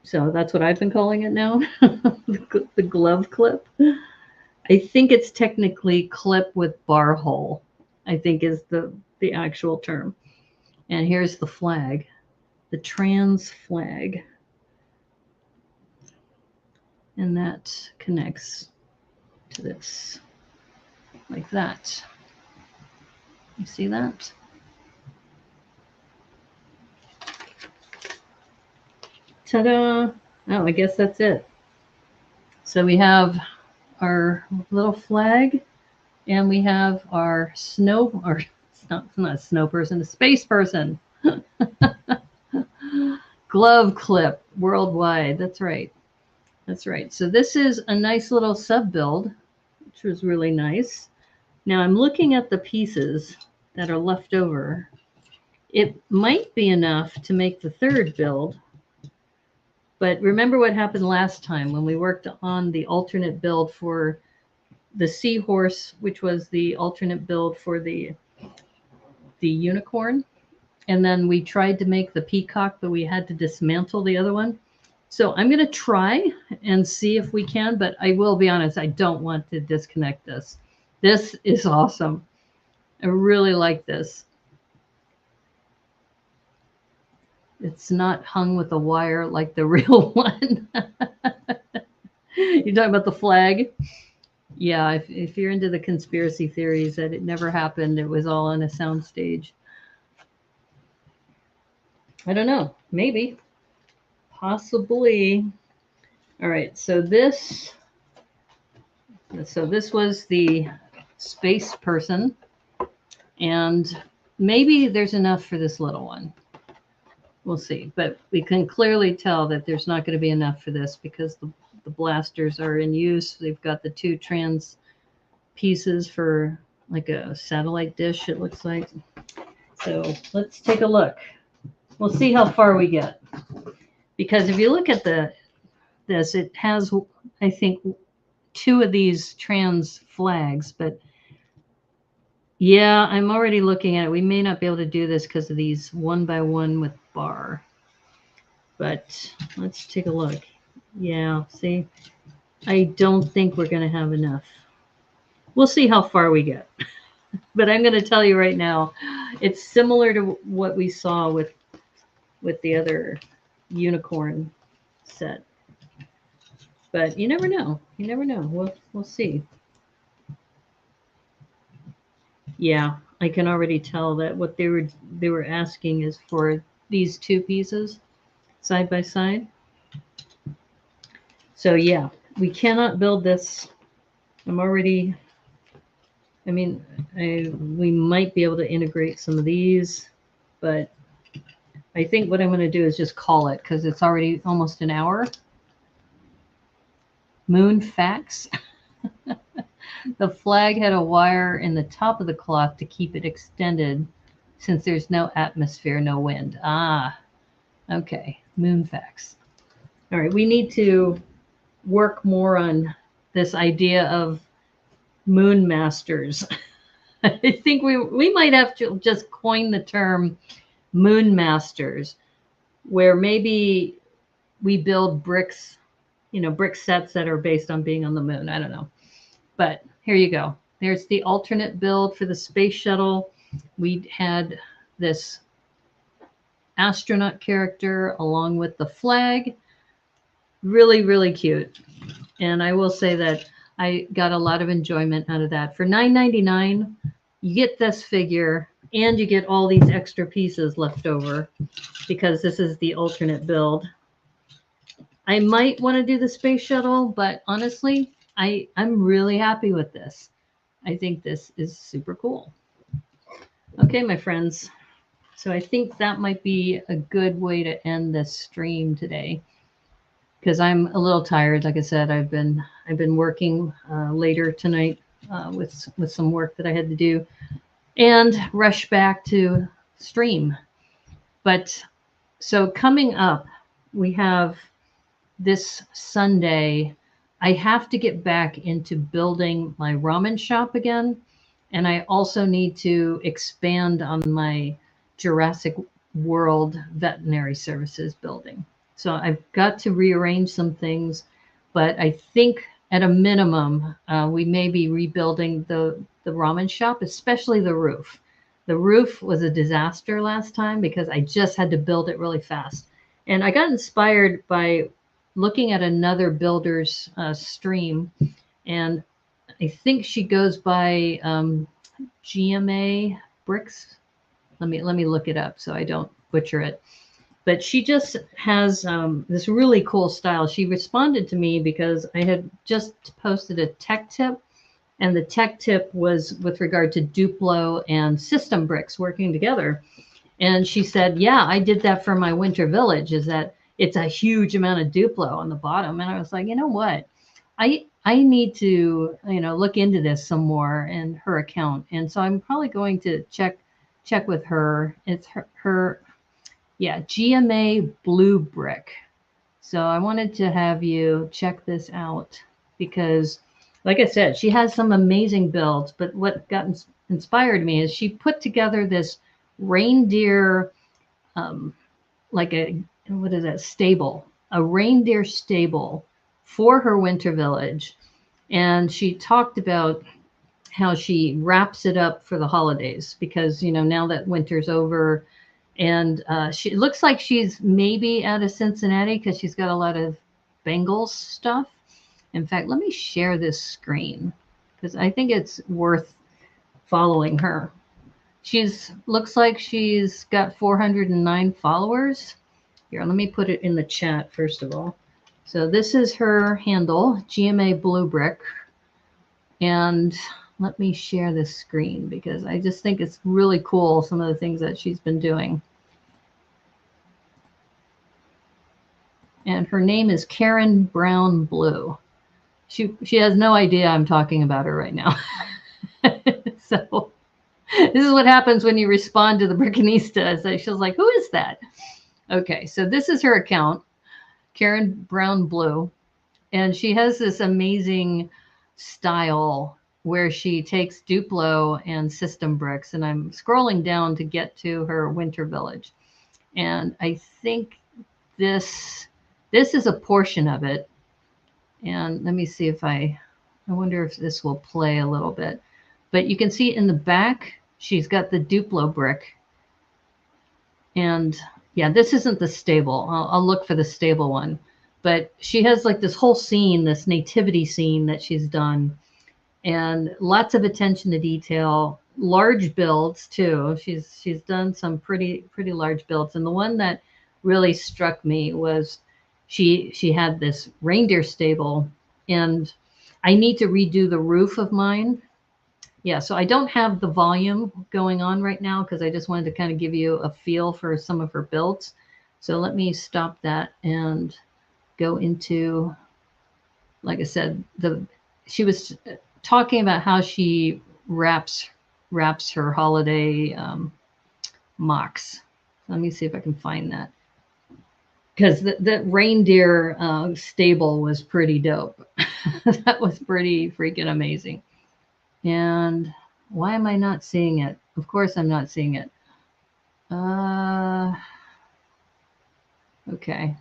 So that's what I've been calling it now, the glove clip. I think it's technically clip with bar hole, I think is the actual term. And here's the flag, the trans flag. And that connects to this, like that. You see that? Ta-da! Oh, I guess that's it. So we have our little flag, and we have our it's not a snow person, a space person. Glove clip worldwide. That's right. That's right. So this is a nice little sub build, which was really nice. Now I'm looking at the pieces that are left over. It might be enough to make the third build. But remember what happened last time when we worked on the alternate build for the seahorse, which was the alternate build for the unicorn. And then we tried to make the peacock, but we had to dismantle the other one. So I'm going to try and see if we can, but I will be honest, I don't want to disconnect this. This is awesome. I really like this. It's not hung with a wire like the real one. You're talking about the flag? Yeah, if you're into the conspiracy theories that it never happened, it was all on a soundstage. I don't know. Maybe. Possibly. All right, so this was the space person, and maybe there's enough for this little one. We'll see, but we can clearly tell that there's not going to be enough for this because the blasters are in use. They've got the two trans pieces for like a satellite dish, it looks like. So let's take a look. We'll see how far we get. Because if you look at this, it has, I think, two of these trans flags, but yeah, I'm already looking at it. We may not be able to do this because of these 1 by 1 with bar. But let's take a look. Yeah, see, I don't think we're going to have enough. We'll see how far we get. But I'm going to tell you right now, it's similar to what we saw with with the other unicorn set. But you never know. You never know. We'll see. Yeah, I can already tell that what they were asking is for these two pieces side by side. So yeah, we cannot build this. I'm already, I mean, we might be able to integrate some of these, but I think what I'm going to do is just call it because it's already almost an hour. Moon facts. The flag had a wire in the top of the clock to keep it extended since there's no atmosphere, no wind. Ah, okay. Moon facts. All right, we need to work more on this idea of moon masters. I think we might have to just coin the term moon masters, where maybe we build bricks, brick sets that are based on being on the moon. I don't know. But here you go. There's the alternate build for the space shuttle. We had this astronaut character along with the flag. Really, really cute. And I will say that I got a lot of enjoyment out of that. For $9.99, you get this figure and you get all these extra pieces left over because this is the alternate build. I might want to do the space shuttle, but honestly, I'm really happy with this. I think this is super cool. Okay, my friends. So I think that might be a good way to end this stream today because I'm a little tired. Like I said, I've been working later tonight with some work that I had to do and rush back to stream. But so coming up, we have this Sunday, I have to get back into building my ramen shop again. And I also need to expand on my Jurassic World veterinary services building. So I've got to rearrange some things, but I think at a minimum, we may be rebuilding the ramen shop, especially the roof. The roof was a disaster last time because I just had to build it really fast. And I got inspired by looking at another builder's stream, and I think she goes by GMA Bricks. Let me look it up so I don't butcher it. But she just has this really cool style. She responded to me because I had just posted a tech tip, and the tech tip was with regard to Duplo and system bricks working together. And she said, yeah, I did that for my winter village, is that it's a huge amount of Duplo on the bottom. And I was like, you know what? I need to, look into this some more in her account. And so I'm probably going to check with her. It's her GMA Blue Brick. So I wanted to have you check this out because, like I said, she has some amazing builds. But what got inspired me is she put together this reindeer, stable, a reindeer stable for her winter village. And she talked about how she wraps it up for the holidays because, now that winter's over, and she looks like she's maybe out of Cincinnati because she's got a lot of Bengals stuff. In fact, let me share this screen because I think it's worth following her. Looks like she's got 409 followers. Here, let me put it in the chat first of all. So this is her handle, GMA Blue Brick. And let me share this screen because I just think it's really cool, some of the things that she's been doing. And her name is Karen Brown Blue. She has no idea I'm talking about her right now. So this is what happens when you respond to the Brickanista. So she's like, who is that? Okay, so this is her account, Karen Brown Blue. And she has this amazing style where she takes Duplo and system bricks. And I'm scrolling down to get to her winter village. And I think this is a portion of it. And let me see if I wonder if this will play a little bit. But you can see in the back, she's got the Duplo brick. And Yeah, this isn't the stable. I'll look for the stable one. But she has like this whole scene, this nativity scene that she's done, and lots of attention to detail, large builds too. She's done some pretty large builds. And the one that really struck me was she had this reindeer stable, and I need to redo the roof of mine. Yeah, so I don't have the volume going on right now because I just wanted to kind of give you a feel for some of her builds. So let me stop that and go into, like I said, she was talking about how she wraps her holiday mocks. Let me see if I can find that, because the reindeer stable was pretty dope. That was pretty freaking amazing. And why am I not seeing it? Of course I'm not seeing it. Okay.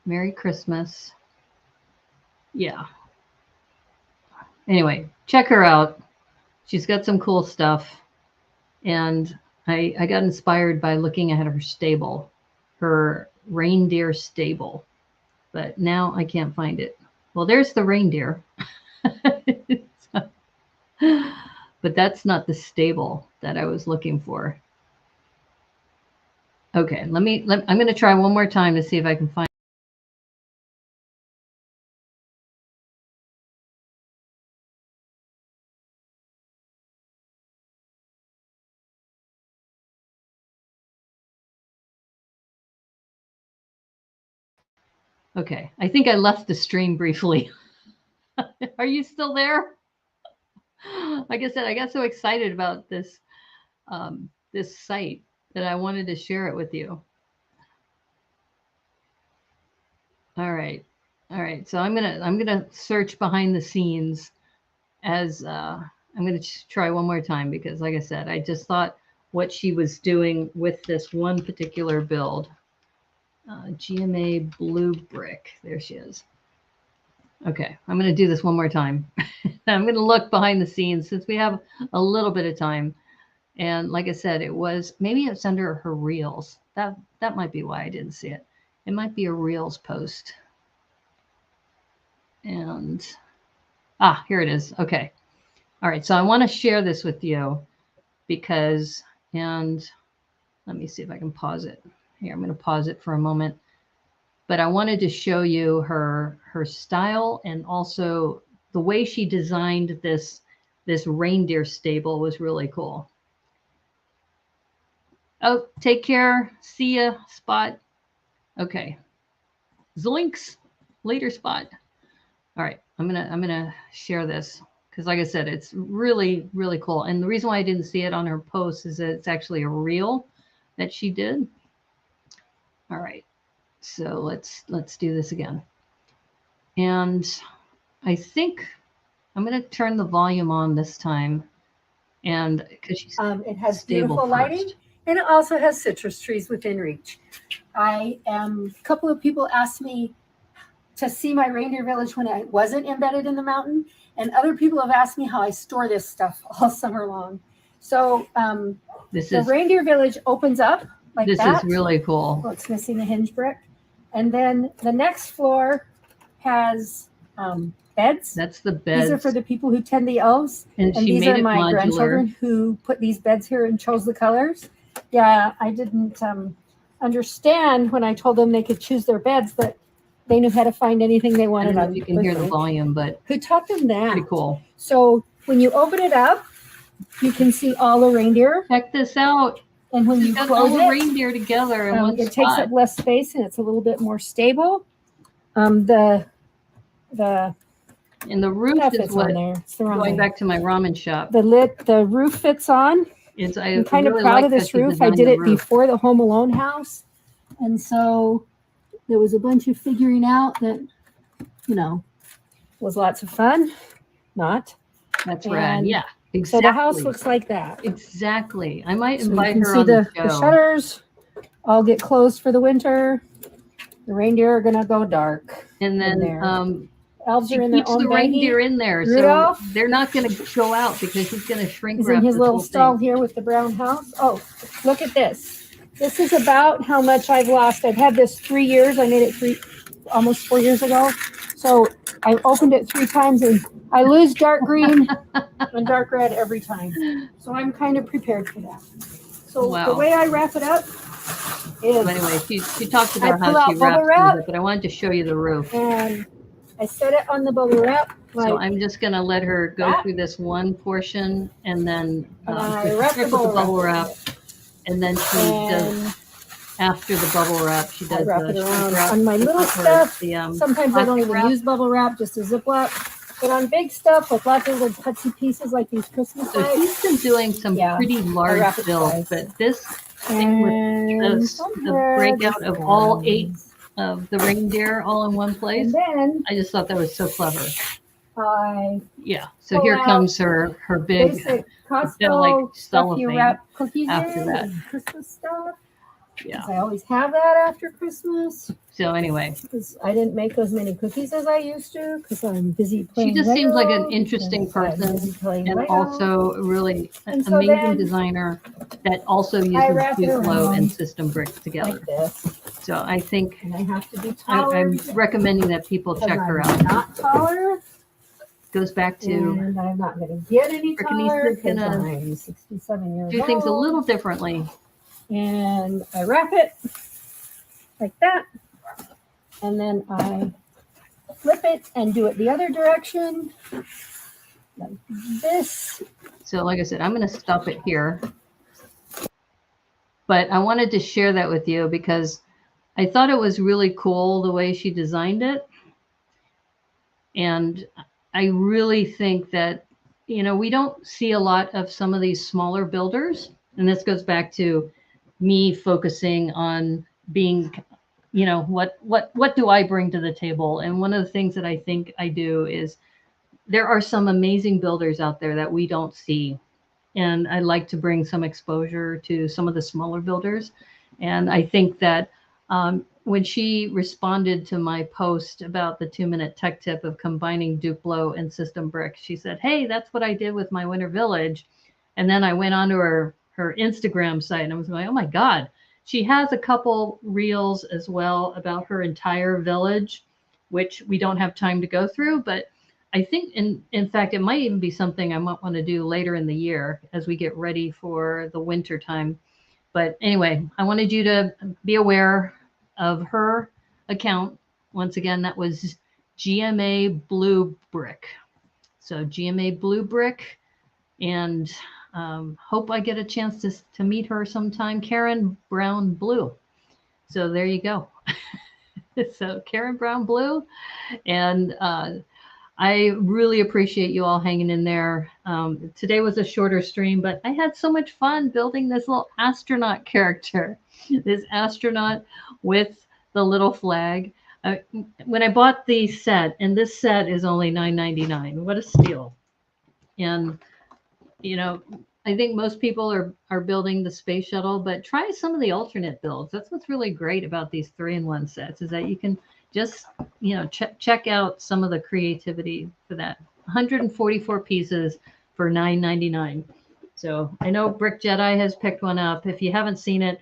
Merry Christmas. Yeah. Anyway, check her out. She's got some cool stuff. And I got inspired by looking at her stable, her reindeer stable. But now I can't find it. Well, there's the reindeer. But that's not the stable that I was looking for. Okay, I'm going to try one more time to see if I can find. Okay, I think I left the stream briefly. Are you still there? Like I said, I got so excited about this this site that I wanted to share it with you. All right. So I'm gonna search behind the scenes as I'm gonna try one more time, because like I said, I just thought what she was doing with this one particular build. GMA blue brick. There she is. Okay, I'm going to do this one more time. I'm going to look behind the scenes since we have a little bit of time. And like I said, maybe it's under her reels. That might be why I didn't see it. It might be a reels post. And here it is. Okay. All right. So I want to share this with you because, and let me see if I can pause it. Here, I'm going to pause it for a moment. But I wanted to show you her style, and also the way she designed this reindeer stable was really cool. Oh, take care. See ya, Spot. Okay. Zoinks. Later, Spot. All right. I'm gonna share this because, like I said, it's really, really cool. And the reason why I didn't see it on her post is that it's actually a reel that she did. All right. So let's do this again. And I think I'm going to turn the volume on this time. And because it has beautiful lighting, and it also has citrus trees within reach. A couple of people asked me to see my reindeer village when I wasn't embedded in the mountain, and other people have asked me how I store this stuff all summer long. So the reindeer village opens up like that. This is really cool. Well, it's missing a hinge brick. And then the next floor has beds. That's the beds. These are for the people who tend the elves. And these are my grandchildren who put these beds here and chose the colors. Yeah, I didn't understand when I told them they could choose their beds, but they knew how to find anything they wanted. I don't know if you can hear the volume, but who taught them that? Pretty cool. So when you open it up, you can see all the reindeer. Check this out. And when you got close all the reindeer together in one it spot. takes up less space and it's a little bit more stable. The roof is what on there. It's the wrong going way. back to my ramen shop. The roof fits on. I'm kind of proud of this roof. I did it before the Home Alone house, and so there was a bunch of figuring out that was lots of fun. That's rad. Yeah. Exactly. So the house looks like that. Exactly. I might So invite you can her see on the the show. shutters all get closed for the winter. The reindeer are gonna go dark. And then elves she are in their keeps own the reindeer in there, Rudolph, so they're not going to go out because he's going to shrink he's wrap in his this little whole stall thing. here with the brown house. Oh, look at this. This is about how much I've lost. I've had this 3 years. I made it almost 4 years ago. So I opened it 3 times and I lose dark green and dark red every time. So I'm kind of prepared for that. So the way I wrap it up is. Anyway, she talked about how she wraps it, but I wanted to show you the roof. And I set it on the bubble wrap. So I'm just going to let her go through this one portion and then wrap with the bubble wrap. And then she does, after the bubble wrap, she does wrap it around. On my little stuff, sometimes I don't even use bubble wrap, just a Ziploc. But on big stuff with lots of little putsy pieces like these Christmas lights. So she's been doing some pretty large builds, but this thing with the breakout of all 8 of the reindeer all in one place, and then I just thought that was so clever. Yeah. So here comes her big Costco stuff you wrap cookies after in that. And Christmas stuff. Yeah. I always have that after Christmas. So anyway, because I didn't make as many cookies as I used to because I'm busy playing. She just Lego, seems like an interesting person and Lego. Also really an so amazing designer that also uses Duplo and system bricks together. Like this. So I think and I have to be taller. I'm recommending that people check her out. Not taller. Goes back to. And I'm not going to get any taller because I'm 67 years old. Do things a little differently. And I wrap it like that. And then I flip it and do it the other direction. Like this. So like I said, I'm going to stop it here. But I wanted to share that with you because I thought it was really cool the way she designed it. And I really think that, we don't see a lot of some of these smaller builders. And this goes back to me focusing on being, what do I bring to the table? And one of the things that I think I do is there are some amazing builders out there that we don't see. And I like to bring some exposure to some of the smaller builders. And I think that when she responded to my post about the 2-minute tech tip of combining Duplo and system bricks, she said, hey, that's what I did with my winter village. And then I went onto her Instagram site and I was like, oh my God, she has a couple reels as well about her entire village, which we don't have time to go through. But I think in fact, it might even be something I might want to do later in the year as we get ready for the winter time. But anyway, I wanted you to be aware of her account. Once again, that was GMA Blue Brick. So GMA Blue Brick, and hope I get a chance to meet her sometime. Karen Brown Blue. So there you go. So Karen Brown Blue, and I really appreciate you all hanging in there. Today was a shorter stream, but I had so much fun building this little astronaut character, this astronaut with the little flag. When I bought the set, and this set is only $9.99. What a steal. And, I think most people are building the Space Shuttle, but try some of the alternate builds. That's what's really great about these 3-in-1 sets is that you can just, check out some of the creativity for that. 144 pieces for $9.99. So I know Brick Jedi has picked one up. If you haven't seen it,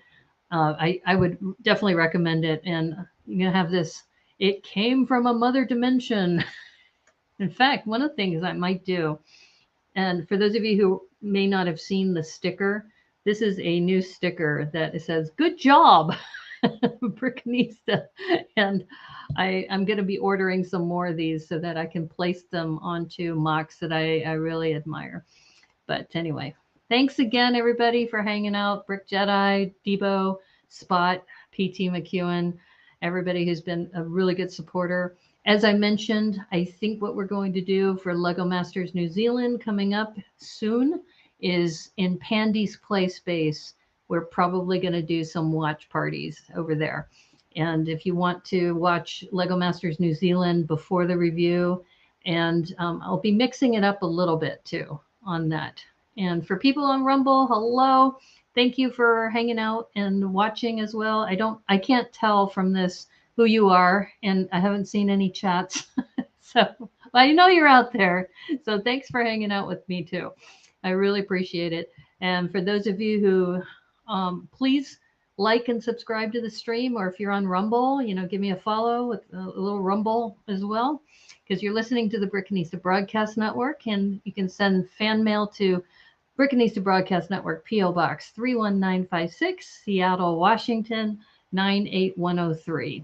I would definitely recommend it. And you're going to have this, it came from a mother dimension. In fact, one of the things I might do, and for those of you who may not have seen the sticker, this is a new sticker that it says, good job, Brickanista. And I'm going to be ordering some more of these so that I can place them onto mocks that I really admire. But anyway, thanks again, everybody, for hanging out. Brick Jedi, Debo, Spot, PT McEwen, everybody who's been a really good supporter. As I mentioned, I think what we're going to do for Lego Masters New Zealand coming up soon is in Pandy's Play Space. We're probably going to do some watch parties over there. And if you want to watch Lego Masters New Zealand before the review, and I'll be mixing it up a little bit too on that. And for people on Rumble, hello. Thank you for hanging out and watching as well. I can't tell from this who you are, and I haven't seen any chats. So I know you're out there. So thanks for hanging out with me too. I really appreciate it. And for those of you who, please like and subscribe to the stream, or if you're on Rumble, give me a follow with a little Rumble as well, because you're listening to the Brickanista Broadcast Network, and you can send fan mail to Brickanista Broadcast Network, P.O. Box 31956, Seattle, Washington 98103.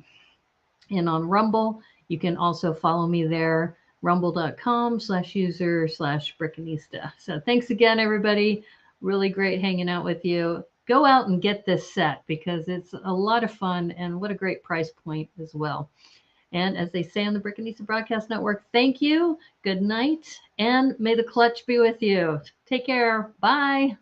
And on Rumble, you can also follow me there, rumble.com/user/Brickanista. So thanks again, everybody. Really great hanging out with you. Go out and get this set because it's a lot of fun, and what a great price point as well. And as they say on the Brickanista Broadcast Network, thank you, good night, and may the clutch be with you. Take care. Bye.